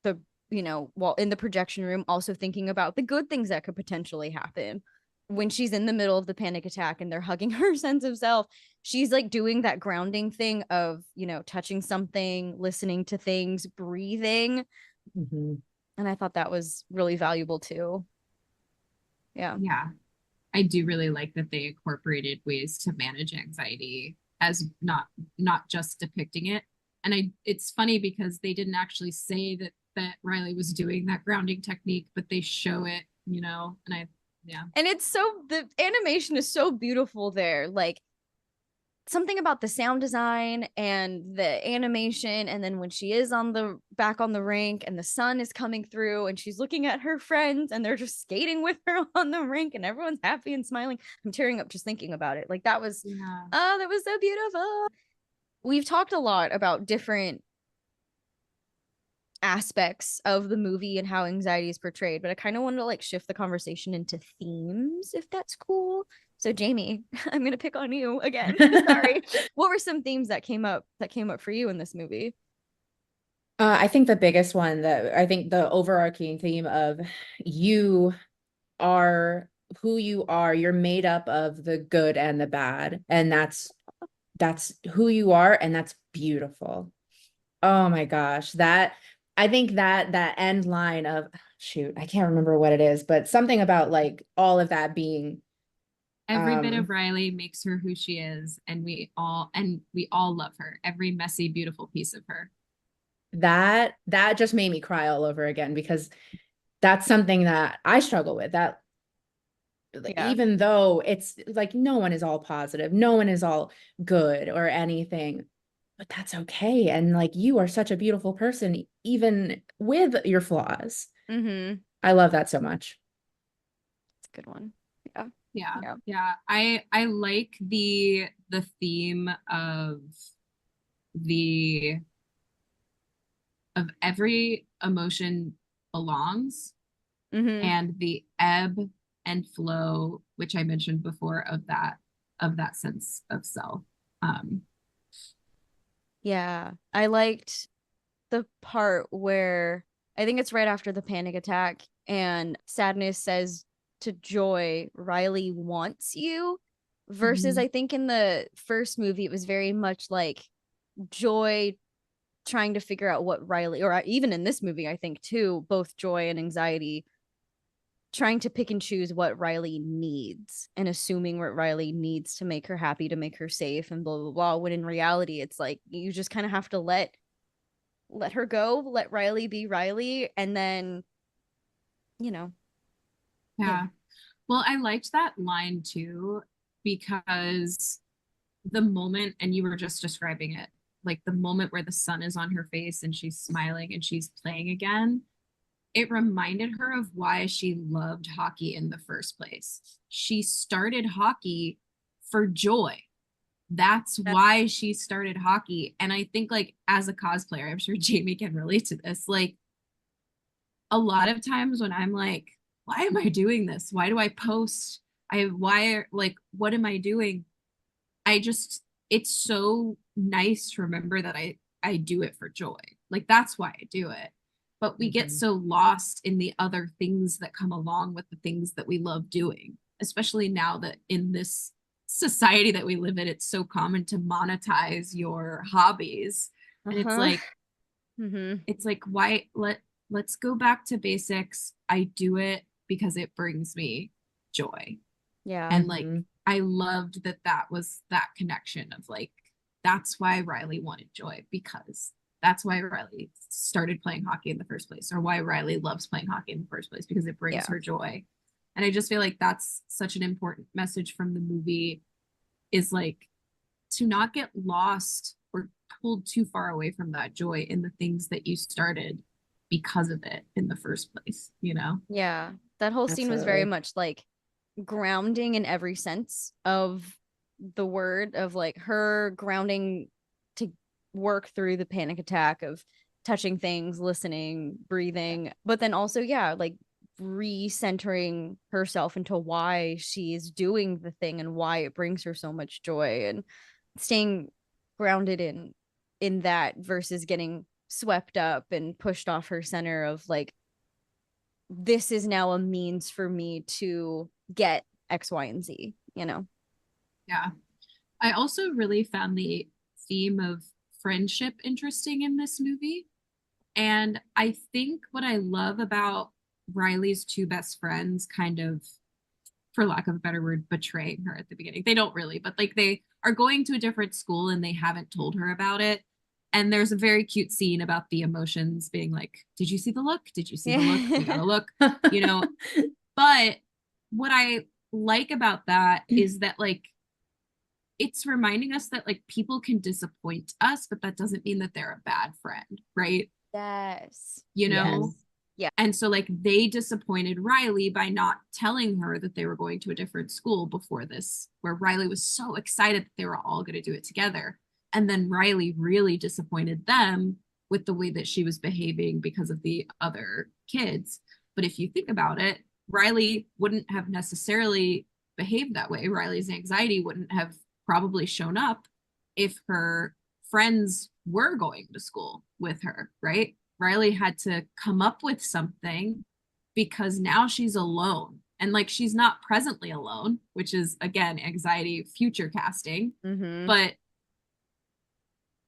S2: the, you know, while in the projection room, also thinking about the good things that could potentially happen when she's in the middle of the panic attack and they're hugging her sense of self. She's like doing that grounding thing of, you know, touching something, listening to things, breathing. And I thought that was really valuable too. Yeah.
S4: I do really like that they incorporated ways to manage anxiety as not just depicting it. And it's funny because they didn't actually say that Riley was doing that grounding technique, but they show it, you know. And and
S2: it's so, the animation is so beautiful there. Like something about the sound design and the animation, and then when she is back on the rink and the sun is coming through and she's looking at her friends and they're just skating with her on the rink and everyone's happy and smiling. I'm tearing up just thinking about it. Like that was that was so beautiful. We've talked a lot about different aspects of the movie and how anxiety is portrayed, but I kind of wanted to like shift the conversation into themes, if that's cool. So Jamie, I'm gonna pick on you again. Sorry. What were some themes that came up for you in this movie?
S3: I think the biggest one, that I think the overarching theme of you are who you are. You're made up of the good and the bad, and that's who you are, and that's beautiful. Oh my gosh, I think that end line of, shoot, I can't remember what it is, but something about like all of that being
S4: every bit of Riley makes her who she is, and we all love her. Every messy, beautiful piece of her.
S3: That just made me cry all over again, because that's something that I struggle with. That even though it's like no one is all positive, no one is all good or anything, but that's okay. And like, you are such a beautiful person, even with your flaws. I love that so much.
S2: It's a good one.
S4: I like the theme of every emotion belongs, and the ebb and flow, which I mentioned before, of that sense of self.
S2: I liked the part where, I think it's right after the panic attack, and Sadness says to Joy, Riley wants you, versus I think in the first movie it was very much like Joy trying to figure out what Riley, or even in this movie I think too, both Joy and Anxiety trying to pick and choose what Riley needs and assuming what Riley needs to make her happy, to make her safe, and blah blah blah, when in reality it's like you just kind of have to let her go, let Riley be Riley, and then, you know.
S4: Well, I liked that line too, because the moment, and you were just describing it, like the moment where the sun is on her face and she's smiling and she's playing again, it reminded her of why she loved hockey in the first place. She started hockey for joy. That's why she started hockey. And I think, like, as a cosplayer, I'm sure Jamie can relate to this. Like, a lot of times when I'm like, why am I doing this? Why do I post? What am I doing? It's so nice to remember that I do it for joy. Like, that's why I do it. but we get so lost in the other things that come along with the things that we love doing, especially now that in this society that we live in, it's so common to monetize your hobbies. And it's like, it's like, why let's go back to basics. I do it because it brings me joy.
S2: Yeah.
S4: And like, I loved that was that connection of like, that's why Riley wanted joy, because that's why Riley started playing hockey in the first place, or why Riley loves playing hockey in the first place, because it brings her joy. And I just feel like that's such an important message from the movie, is like to not get lost or pulled too far away from that joy in the things that you started because of it in the first place, you know?
S2: Yeah. That whole scene was very much like grounding in every sense of the word, of like her grounding to work through the panic attack of touching things, listening, breathing, but then also, like recentering herself into why she's doing the thing and why it brings her so much joy, and staying grounded in that versus getting swept up and pushed off her center of like, this is now a means for me to get X, Y, and Z, you know?
S4: Yeah. I also really found the theme of friendship interesting in this movie. And I think what I love about Riley's two best friends kind of, for lack of a better word, betraying her at the beginning. They don't really, but like they are going to a different school and they haven't told her about it. And there's a very cute scene about the emotions being like, did you see the look? Did you see the look? We gotta look, you know? But what I like about that is that like, it's reminding us that like people can disappoint us, but that doesn't mean that they're a bad friend, right?
S2: Yes.
S4: You know?
S2: Yes. Yeah.
S4: And so like they disappointed Riley by not telling her that they were going to a different school before this, where Riley was so excited that they were all going to do it together. And then Riley really disappointed them with the way that she was behaving because of the other kids. But if you think about it, Riley wouldn't have necessarily behaved that way. Riley's anxiety wouldn't have probably shown up if her friends were going to school with her, right? Riley had to come up with something because now she's alone. And like, she's not presently alone, which is again, anxiety future casting. But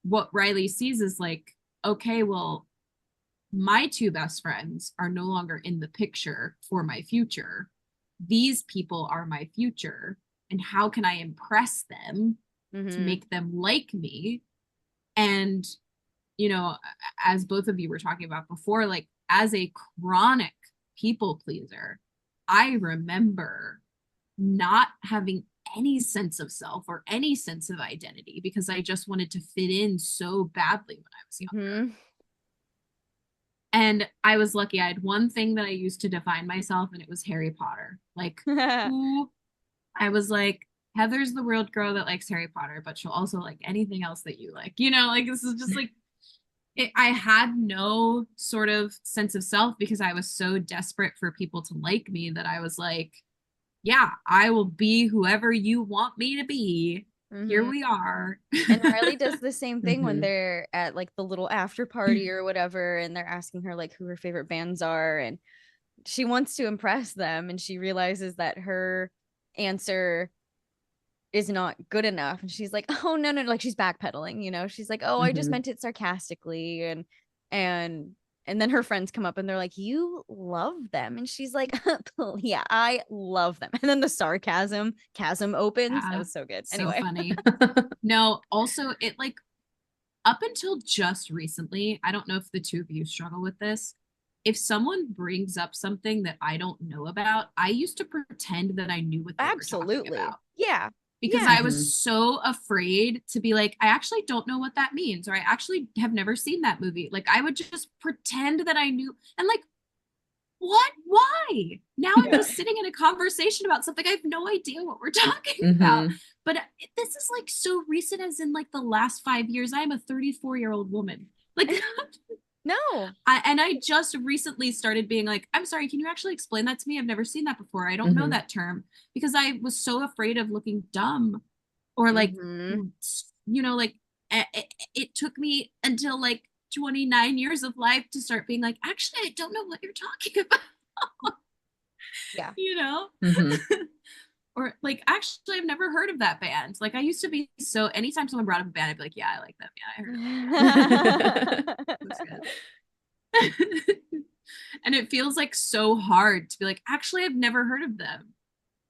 S4: what Riley sees is like, okay, well, my two best friends are no longer in the picture for my future. These people are my future. And how can I impress them to make them like me? And, you know, as both of you were talking about before, like as a chronic people pleaser, I remember not having any sense of self or any sense of identity because I just wanted to fit in so badly when I was younger. And I was lucky. I had one thing that I used to define myself, and it was Harry Potter. Like, who I was like, Heather's the weird girl that likes Harry Potter, but she'll also like anything else that you like. You know, like this is just like, I had no sort of sense of self because I was so desperate for people to like me that I was like, yeah, I will be whoever you want me to be. Here we are.
S2: And Riley does the same thing when they're at like the little after party or whatever, and they're asking her like who her favorite bands are, and she wants to impress them, and she realizes that her answer is not good enough, and she's like, oh no, like she's backpedaling, you know, she's like, oh, I just meant it sarcastically, and then her friends come up and they're like, you love them, and she's like, yeah, I love them. And then the chasm opens. That was so good.
S4: So
S2: anyway,
S4: funny. No, also it like up until just recently, I don't know if the two of you struggle with this. If someone brings up something that I don't know about, I used to pretend that I knew what they were talking about.
S2: Yeah.
S4: Because I was so afraid to be like, I actually don't know what that means, or I actually have never seen that movie. Like I would just pretend that I knew, and like, what? Why? Now I'm just sitting in a conversation about something I have no idea what we're talking about. But this is like so recent as in like the last 5 years. I am a 34-year-old woman. Like
S2: no.
S4: I just recently started being like, I'm sorry, can you actually explain that to me? I've never seen that before. I don't know that term, because I was so afraid of looking dumb or like, you know, like it took me until like 29 years of life to start being like, actually, I don't know what you're talking about.
S2: Yeah.
S4: You know?
S3: Mhm.
S4: Or like, actually, I've never heard of that band. Like, I used to be so, anytime someone brought up a band, I'd be like, yeah, I like them. Yeah, I heard of them. That's good. And it feels like so hard to be like, actually, I've never heard of them.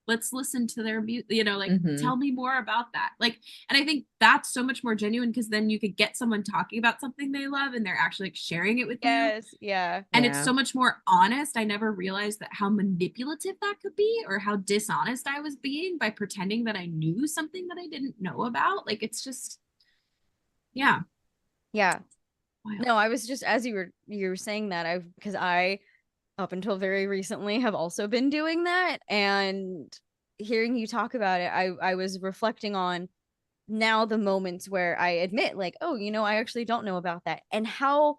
S4: Let's listen to their music, you know, like tell me more about that. Like, and I think that's so much more genuine because then you could get someone talking about something they love and they're actually like sharing it with you.
S2: Yes. Yeah.
S4: And it's so much more honest. I never realized that how manipulative that could be or how dishonest I was being by pretending that I knew something that I didn't know about. Like, it's just, yeah.
S2: Yeah.
S4: Wild.
S2: No, I was just, as you were saying that, because I up until very recently have also been doing that, and hearing you talk about it, I was reflecting on now the moments where I admit like, oh, I actually don't know about that, and how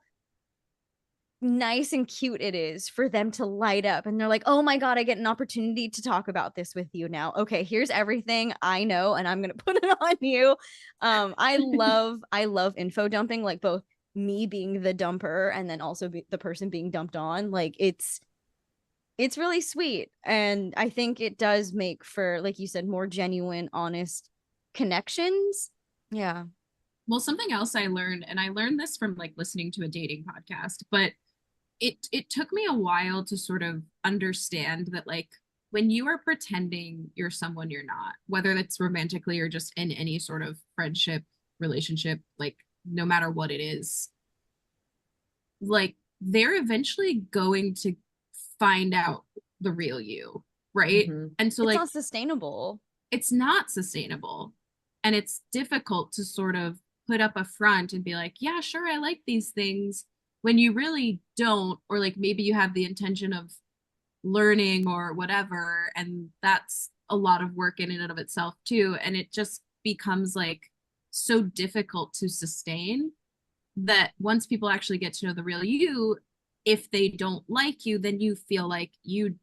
S2: nice and cute it is for them to light up and they're like, oh my god, I get an opportunity to talk about this with you now. Okay, here's everything I know and I'm gonna put it on you. I love info dumping, like both me being the dumper and then also the person being dumped on. Like, it's really sweet, and I think it does make for, like you said, more genuine, honest connections. Yeah.
S4: Well, something else I learned, and I learned this from like listening to a dating podcast, but it took me a while to sort of understand that, like, when you are pretending you're someone you're not, whether that's romantically or just in any sort of friendship relationship, like no matter what it is, like they're eventually going to find out the real you, right? And so
S2: It's
S4: like
S2: not sustainable.
S4: it's not sustainable, and it's difficult to sort of put up a front and be like, yeah, sure, I like these things, when you really don't, or like maybe you have the intention of learning or whatever, and that's a lot of work in and of itself too, and it just becomes like so difficult to sustain that once people actually get to know the real you, if they don't like you, then you feel like it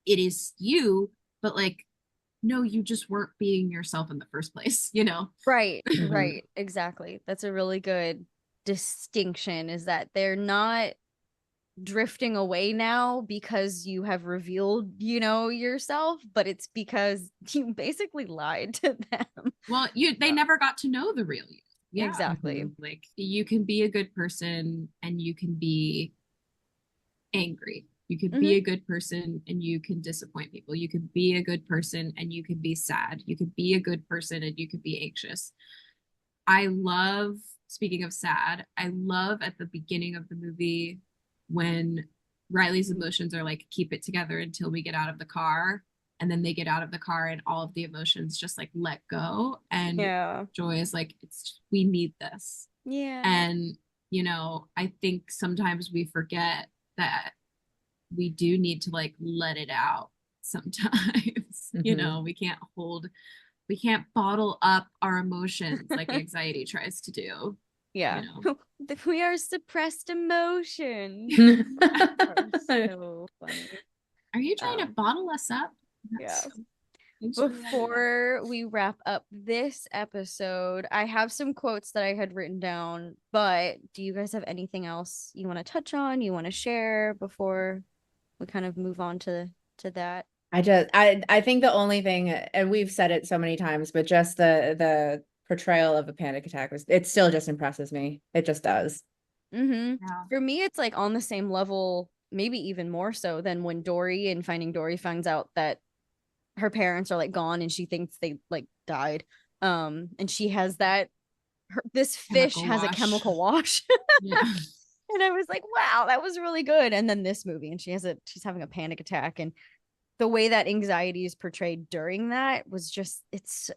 S4: is you, but like, no, you just weren't being yourself in the first place, you know?
S2: Right, right, exactly. That's a really good distinction, is that they're not drifting away now because you have revealed, yourself, but it's because you basically lied to them.
S4: Well, they never got to know the real you. Yeah.
S2: Exactly.
S4: Like, you can be a good person and you can be angry. You can be a good person and you can disappoint people. You can be a good person and you can be sad. You can be a good person and you can be anxious. I love, speaking of sad, I love at the beginning of the movie when Riley's emotions are like, keep it together until we get out of the car. And then they get out of the car and all of the emotions just like let go. And
S2: Yeah.
S4: Joy is like, we need this.
S2: Yeah.
S4: And, I think sometimes we forget that we do need to like let it out sometimes. We can't bottle up our emotions like anxiety tries to do.
S2: Yeah. We are suppressed emotions. So funny.
S4: Are you trying to bottle us up?
S2: Yeah. Before we wrap up this episode, I have some quotes that I had written down, but do you guys have anything else you want to touch on, you want to share before we kind of move on to that?
S3: I think the only thing, and we've said it so many times, but just the portrayal of a panic attack it still just impresses me. It just does.
S2: Yeah. For me, it's like on the same level, maybe even more so than when Dory in Finding Dory finds out that her parents are like gone and she thinks they like died. And she has this fish has a chemical wash.
S4: Yeah.
S2: And I was like, wow, that was really good. And then this movie, and she's having a panic attack, and the way that anxiety is portrayed during that was just it's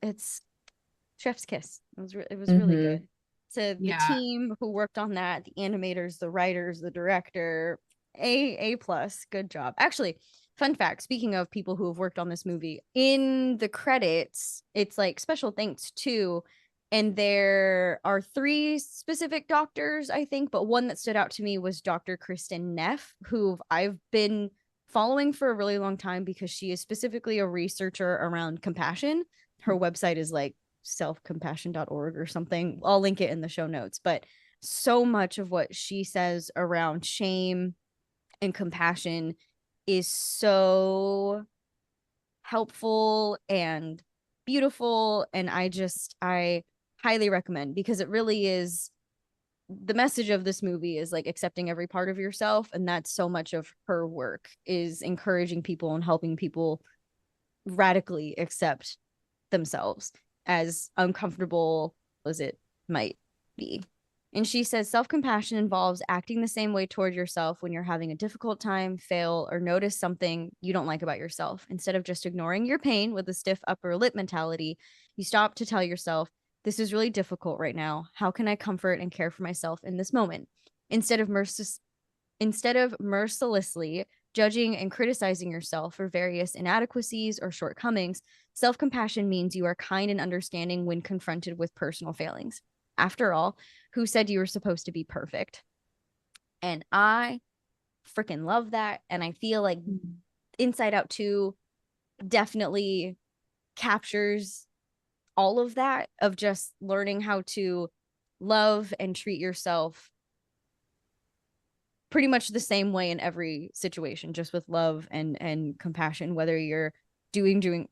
S2: chef's kiss. It was really good. To the team who worked on that, the animators, the writers, the director, A plus, good job. Actually, fun fact, speaking of people who have worked on this movie, in the credits, it's like special thanks to, and there are 3 specific doctors, I think, but one that stood out to me was Dr. Kristen Neff, who I've been following for a really long time because she is specifically a researcher around compassion. Her website is like selfcompassion.org or something. I'll link it in the show notes, but so much of what she says around shame and compassion is so helpful and beautiful. And I highly recommend, because it really is, the message of this movie is like accepting every part of yourself. And that's so much of her work, is encouraging people and helping people radically accept themselves, as uncomfortable as it might be. And she says self-compassion involves acting the same way toward yourself when you're having a difficult time, fail, or notice something you don't like about yourself. Instead of just ignoring your pain with a stiff upper lip mentality, you stop to tell yourself, this is really difficult right now. How can I comfort and care for myself in this moment? Instead of mercilessly judging and criticizing yourself for various inadequacies or shortcomings, self-compassion means you are kind and understanding when confronted with personal failings. After all, who said you were supposed to be perfect? And I freaking love that. And I feel like Inside Out 2 definitely captures all of that, of just learning how to love and treat yourself pretty much the same way in every situation, just with love and compassion, whether you're doing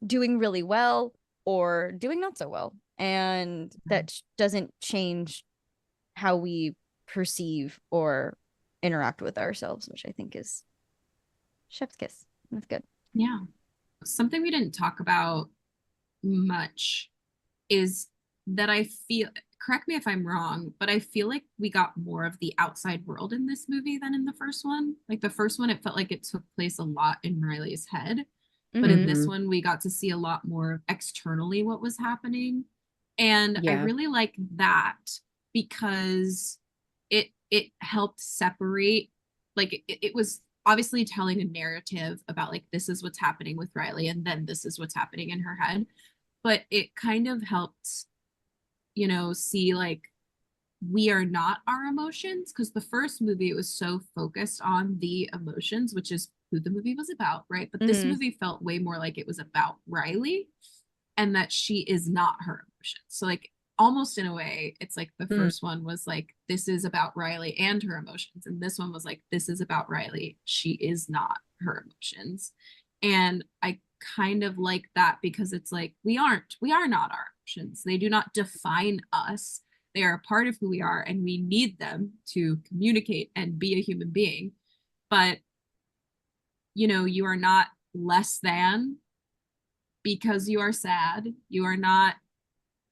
S2: really well or doing not so well. And that doesn't change how we perceive or interact with ourselves, which I think is chef's kiss. That's good.
S4: Yeah. Something we didn't talk about much is that I feel, correct me if I'm wrong, but I feel like we got more of the outside world in this movie than in the first one. Like the first one, it felt like it took place a lot in Riley's head. But in this one, we got to see a lot more externally what was happening. And I really like that, because it helped separate, like it was obviously telling a narrative about like, this is what's happening with Riley, and then this is what's happening in her head. But it kind of helped, you know, see like, we are not our emotions, because the first movie, it was so focused on the emotions, which is who the movie was about, right? But this movie felt way more like it was about Riley, and that she is not her emotions. So like, almost in a way, it's like the first one was like, this is about Riley and her emotions, and this one was like, this is about Riley, she is not her emotions. And I kind of like that, because it's like, we are not our emotions. They do not define us. They are a part of who we are, and we need them to communicate and be a human being. But, you know, you are not less than because you are sad. You are not,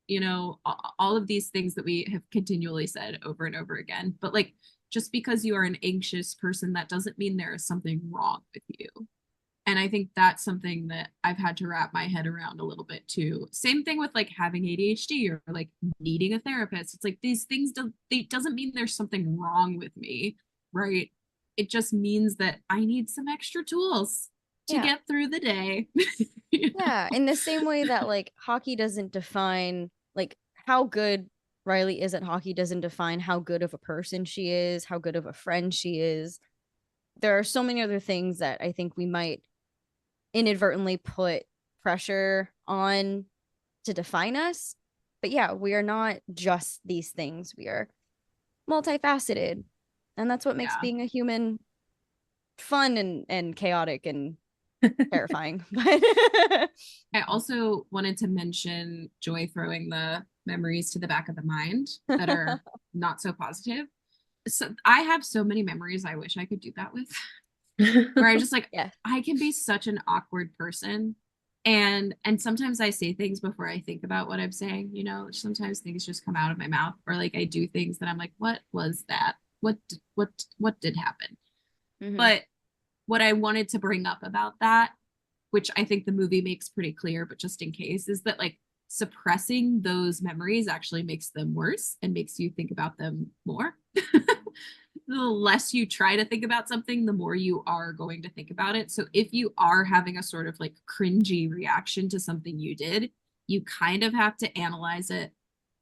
S4: you know, all of these things that we have continually said over and over again. But like, just because you are an anxious person, that doesn't mean there is something wrong with you. And I think that's something that I've had to wrap my head around a little bit too. Same thing with like having ADHD or like needing a therapist. It's like, these things doesn't mean there's something wrong with me, right? It just means that I need some extra tools to get through the day.
S2: Yeah, in the same way that like hockey doesn't define like how good Riley is at hockey, doesn't define how good of a person she is, how good of a friend she is. There are so many other things that I think we might inadvertently put pressure on to define us. But yeah, we are not just these things. We are multifaceted. And that's what makes being a human fun and chaotic and terrifying. But
S4: I also wanted to mention Joy throwing the memories to the back of the mind that are not so positive. So I have so many memories I wish I could do that with. Where I just like, I can be such an awkward person, and sometimes I say things before I think about what I'm saying, you know. Sometimes things just come out of my mouth, or like I do things that I'm like, what was that, what did happen? But what I wanted to bring up about that, which I think the movie makes pretty clear, but just in case, is that like, suppressing those memories actually makes them worse and makes you think about them more. The less you try to think about something, the more you are going to think about it. So if you are having a sort of like cringy reaction to something you did, you kind of have to analyze it,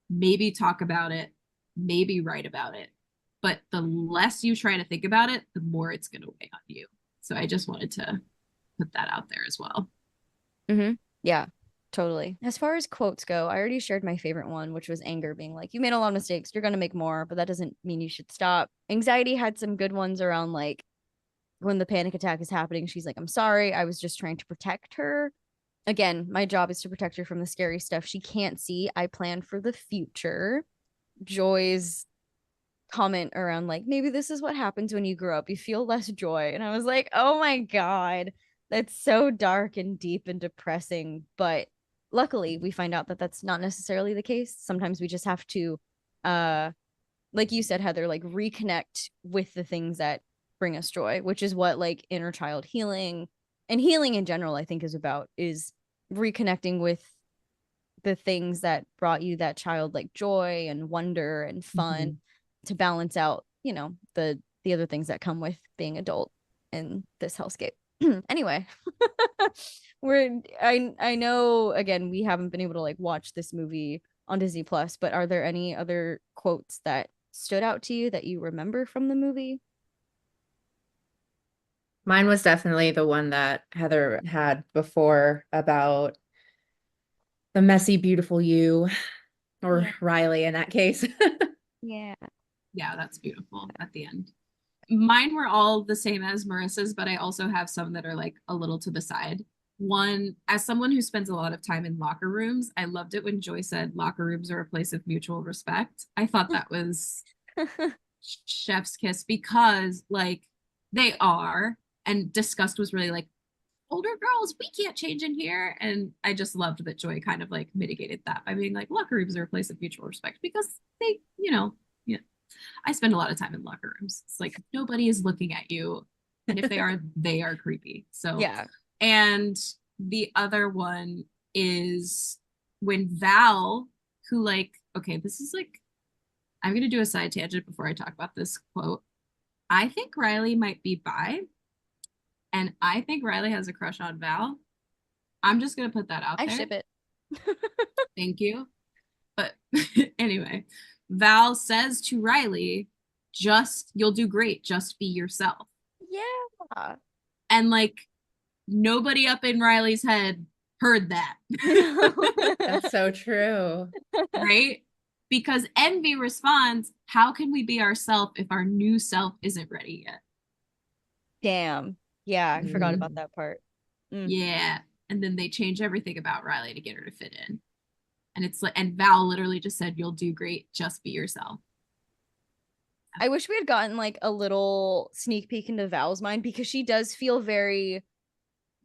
S4: maybe talk about it, maybe write about it. But the less you try to think about it, the more it's going to weigh on you. So I just wanted to put that out there as well.
S2: Yeah. Totally. As far as quotes go, I already shared my favorite one, which was anger being like, you made a lot of mistakes. You're going to make more, but that doesn't mean you should stop. Anxiety had some good ones around like when the panic attack is happening, she's like, I'm sorry. I was just trying to protect her. Again, my job is to protect her from the scary stuff she can't see. I plan for the future. Joy's comment around like, maybe this is what happens when you grow up. You feel less joy. And I was like, oh my God, that's so dark and deep and depressing. But luckily, we find out that that's not necessarily the case. Sometimes we just have to, like you said, Heather, like reconnect with the things that bring us joy, which is what like inner child healing and healing in general, I think, is about, is reconnecting with the things that brought you that childlike joy and wonder and fun to balance out, you know, the other things that come with being adult in this hellscape. Anyway, I know again we haven't been able to like watch this movie on Disney Plus, but are there any other quotes that stood out to you that you remember from the movie?
S3: Mine was definitely the one that Heather had before about the messy, beautiful you, or
S2: Yeah.
S3: Riley in that case.
S2: Yeah.
S4: Yeah, that's beautiful at the end. Mine were all the same as Marissa's, but I also have some that are like a little to the side. One, as someone who spends a lot of time in locker rooms, I loved it when Joy said locker rooms are a place of mutual respect. I thought that was chef's kiss because like they are, and disgust was really like older girls, we can't change in here. And I just loved that Joy kind of like mitigated that by being like locker rooms are a place of mutual respect because they, you know, yeah. I spend a lot of time in locker rooms. It's like nobody is looking at you. And if they are, they are creepy. So
S2: Yeah.
S4: And the other one is when Val, who like, okay, this is like, I'm gonna do a side tangent before I talk about this quote. I think Riley might be bi, and I think Riley has a crush on Val. I'm just gonna put that out
S2: I
S4: there.
S2: ship it.
S4: Thank you. But anyway, Val says to Riley, just, you'll do great, just be yourself.
S2: Yeah.
S4: And like, nobody up in Riley's head heard that.
S3: That's so true.
S4: Right? Because Envy responds, how can we be ourselves if our new self isn't ready yet?
S2: Damn. Yeah, I forgot about that part.
S4: Yeah. And then they change everything about Riley to get her to fit in. And it's like, and Val literally just said, you'll do great, just be yourself.
S2: I wish we had gotten like a little sneak peek into Val's mind, because she does feel very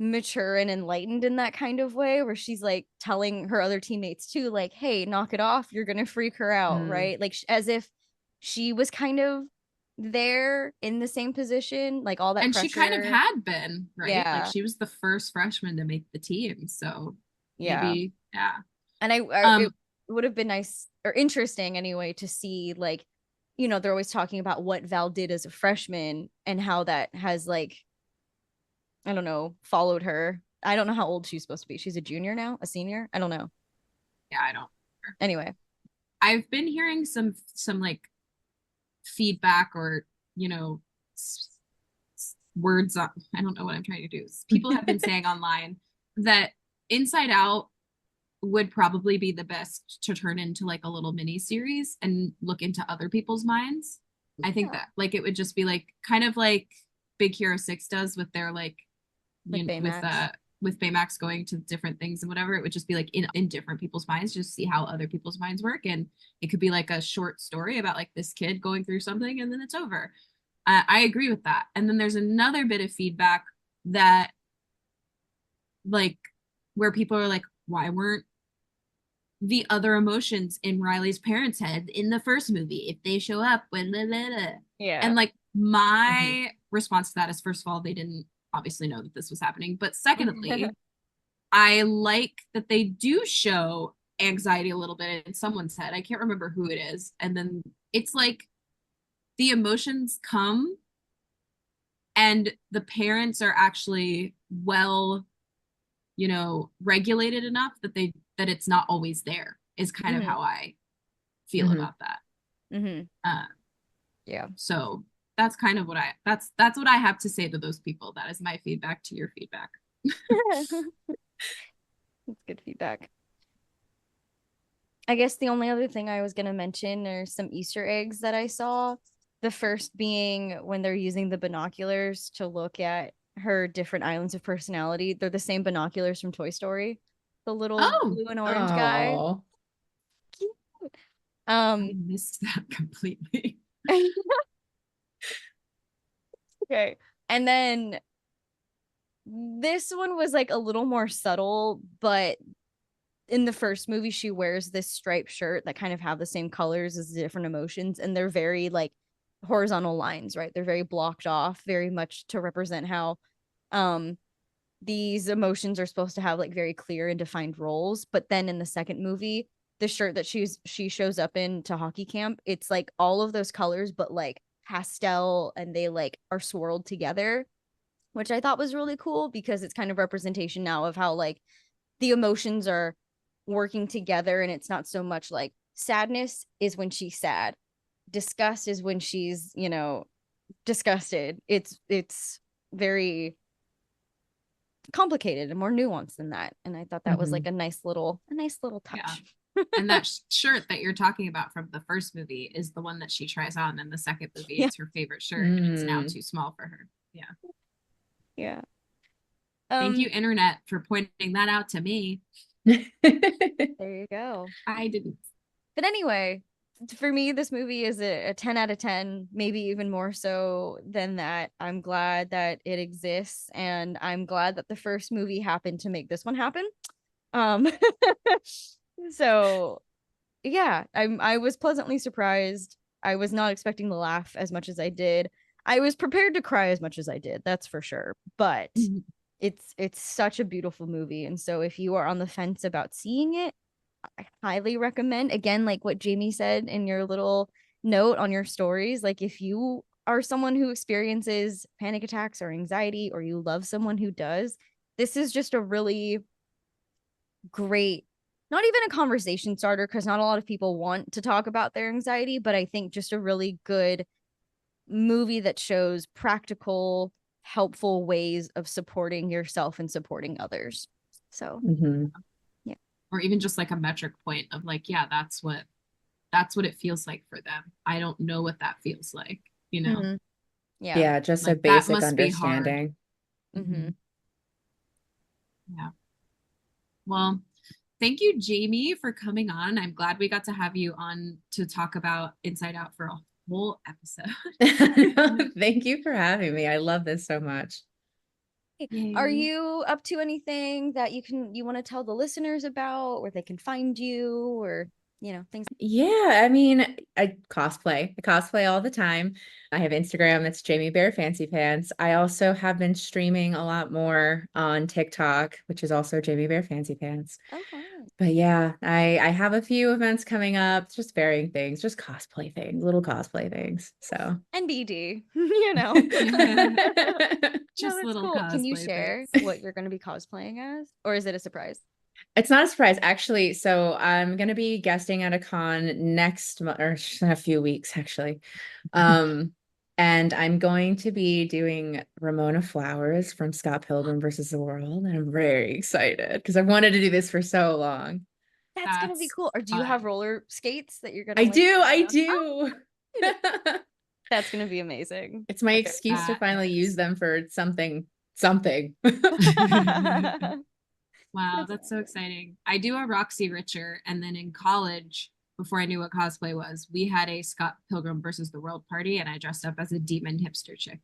S2: mature and enlightened in that kind of way, where she's like telling her other teammates too, like, hey, knock it off, you're gonna freak her out, right? Like as if she was kind of there in the same position, like all that
S4: And
S2: pressure.
S4: she kind of had been, right?
S2: Yeah.
S4: Like she was the first freshman to make the team. So
S2: Yeah.
S4: maybe, yeah.
S2: And it would have been nice or interesting anyway to see, like, you know, they're always talking about what Val did as a freshman and how that has like, I don't know, followed her. I don't know how old she's supposed to be. She's a junior now, a senior. I don't know.
S4: Yeah, I don't.
S2: Anyway,
S4: I've been hearing some like feedback or, you know, words on, I don't know what I'm trying to do. People have been saying online that Inside Out would probably be the best to turn into like a little mini series and look into other people's minds. I think that like it would just be like kind of like Big Hero 6 does with their like
S2: Baymax.
S4: With Baymax going to different things and whatever. It would just be like in different people's minds, just see how other people's minds work. And it could be like a short story about like this kid going through something and then it's over. I agree with that. And then there's another bit of feedback that like where people are like, why weren't the other emotions in Riley's parents' head in the first movie if they show up when
S2: Yeah.
S4: And like my response to that is, first of all, they didn't obviously know that this was happening, but secondly, I like that they do show anxiety a little bit in someone's head. I can't remember who it is, and then it's like the emotions come and the parents are actually well, you know, regulated enough that that it's not always there, is kind of how I feel about that.
S2: Yeah.
S4: So that's kind of what that's what I have to say to those people. That is my feedback to your feedback.
S2: That's good feedback. I guess the only other thing I was going to mention are some Easter eggs that I saw. The first being when they're using the binoculars to look at her different islands of personality. They're the same binoculars from Toy Story. The little
S4: Oh,
S2: blue and orange guy.
S3: Oh,
S2: Cute.
S4: I missed that completely.
S2: Okay. And then this one was like a little more subtle, but in the first movie, she wears this striped shirt that kind of have the same colors as the different emotions, and they're very like horizontal lines, right? They're very blocked off, very much to represent how these emotions are supposed to have like very clear and defined roles. But then in the second movie, the shirt that she shows up in to hockey camp, it's like all of those colors, but like pastel, and they like are swirled together, which I thought was really cool because it's kind of representation now of how like the emotions are working together, and it's not so much like sadness is when she's sad, disgust is when she's, you know, disgusted. It's very complicated and more nuanced than that, and I thought that was like a nice little touch.
S4: Yeah. And that shirt that you're talking about from the first movie is the one that she tries on in the second movie.
S2: Yeah.
S4: It's her favorite shirt, and it's now too small for her.
S2: Yeah.
S4: Thank you, internet, for pointing that out to me.
S2: There you go.
S4: I didn't.
S2: But anyway, for me, this movie is a 10 out of 10, maybe even more so than that. I'm glad that it exists, and I'm glad that the first movie happened to make this one happen. So yeah, I was pleasantly surprised. I was not expecting to laugh as much as I did. I was prepared to cry as much as I did, that's for sure. But it's such a beautiful movie, and so if you are on the fence about seeing it, I highly recommend. Again, like what Jamie said in your little note on your stories, like if you are someone who experiences panic attacks or anxiety, or you love someone who does, this is just a really great, not even a conversation starter, because not a lot of people want to talk about their anxiety, but I think just a really good movie that shows practical, helpful ways of supporting yourself and supporting others. So yeah.
S4: Or even just like a metric point of like, yeah, that's what it feels like for them. I don't know what that feels like, you know.
S3: Yeah, just
S4: like,
S3: a basic
S4: that must be hard.
S3: understanding.
S4: Yeah. Well, thank you, Jamie, for coming on. I'm glad we got to have you on to talk about Inside Out for a whole episode.
S3: Thank you for having me. I love this so much.
S2: Are you up to anything that you want to tell the listeners about, where they can find you, or things?
S3: Yeah, I mean, I cosplay all the time. I have Instagram, it's JamieBearFancypants. I also have been streaming a lot more on TikTok, which is also JamieBearFancypants.
S2: Oh, fun.
S3: But yeah, I have a few events coming up, just varying things, just cosplay things, little cosplay things. So
S2: NBD,
S4: just
S2: no,
S4: little
S2: cool.
S4: cosplay
S2: Can you share
S4: things.
S2: what you're going to be cosplaying as, or is it a surprise?
S3: It's not a surprise, actually. So I'm going to be guesting at a con next month, or in a few weeks, actually. And I'm going to be doing Ramona Flowers from Scott Pilgrim versus the World. And I'm very excited because I've wanted to do this for so long.
S2: That's going to be cool. Or do you have roller skates that you're going to
S3: I do.
S2: Oh, that's going to be amazing.
S3: It's my excuse to finally use them for something.
S4: Wow, that's so exciting. I do a Roxy Richer, and then in college, before I knew what cosplay was, we had a Scott Pilgrim versus the World party, and I dressed up as a demon hipster chick.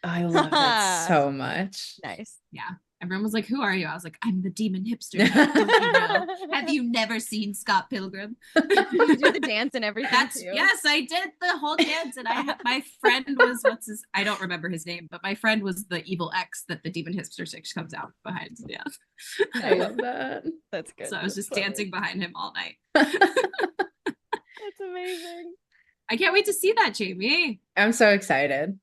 S3: I love it so much.
S2: Nice.
S4: Yeah. Everyone was like, "Who are you?" I was like, "I'm the demon hipster." Don't you know? Have you never seen Scott Pilgrim?
S2: You do the dance and everything too.
S4: Yes, I did the whole dance, and my friend was I don't remember his name, but my friend was the evil ex that the demon hipster chick comes out behind. Yeah,
S3: I love that.
S2: That's good.
S4: So I was just dancing behind him all night.
S2: That's amazing.
S4: I can't wait to see that, Jamie.
S3: I'm so excited.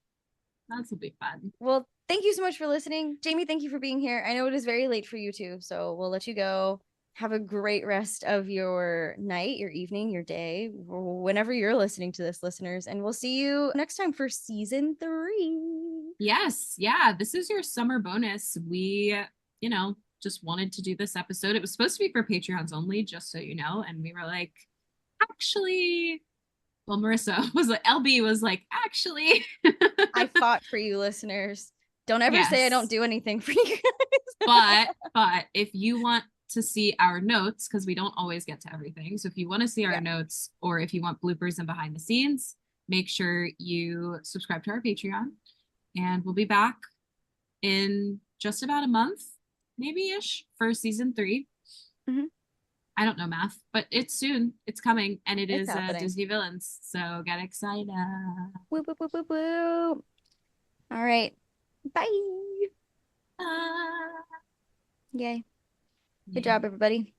S4: That will be fun.
S2: Well, thank you so much for listening. Jamie, thank you for being here. I know it is very late for you too, so we'll let you go. Have a great rest of your night, your evening, your day, whenever you're listening to this, listeners. And we'll see you next time for season 3.
S4: Yes. Yeah. This is your summer bonus. We, just wanted to do this episode. It was supposed to be for Patreons only, just so you know. And we were like, actually, well, Marissa was like, LB was like, actually.
S2: I fought for you, listeners. Don't ever say I don't do anything for you
S4: guys. But if you want to see our notes, because we don't always get to everything. So if you want to see our notes, or if you want bloopers and behind the scenes, make sure you subscribe to our Patreon. And we'll be back in just about a month, maybe-ish, for season 3.
S2: Mhm.
S4: I don't know math, but it's soon. It's coming, and it's is Disney Villains. So get excited.
S2: Woo, woo, woo, woo, woo. All right. Bye.
S4: Bye.
S2: Yay. Good job, everybody.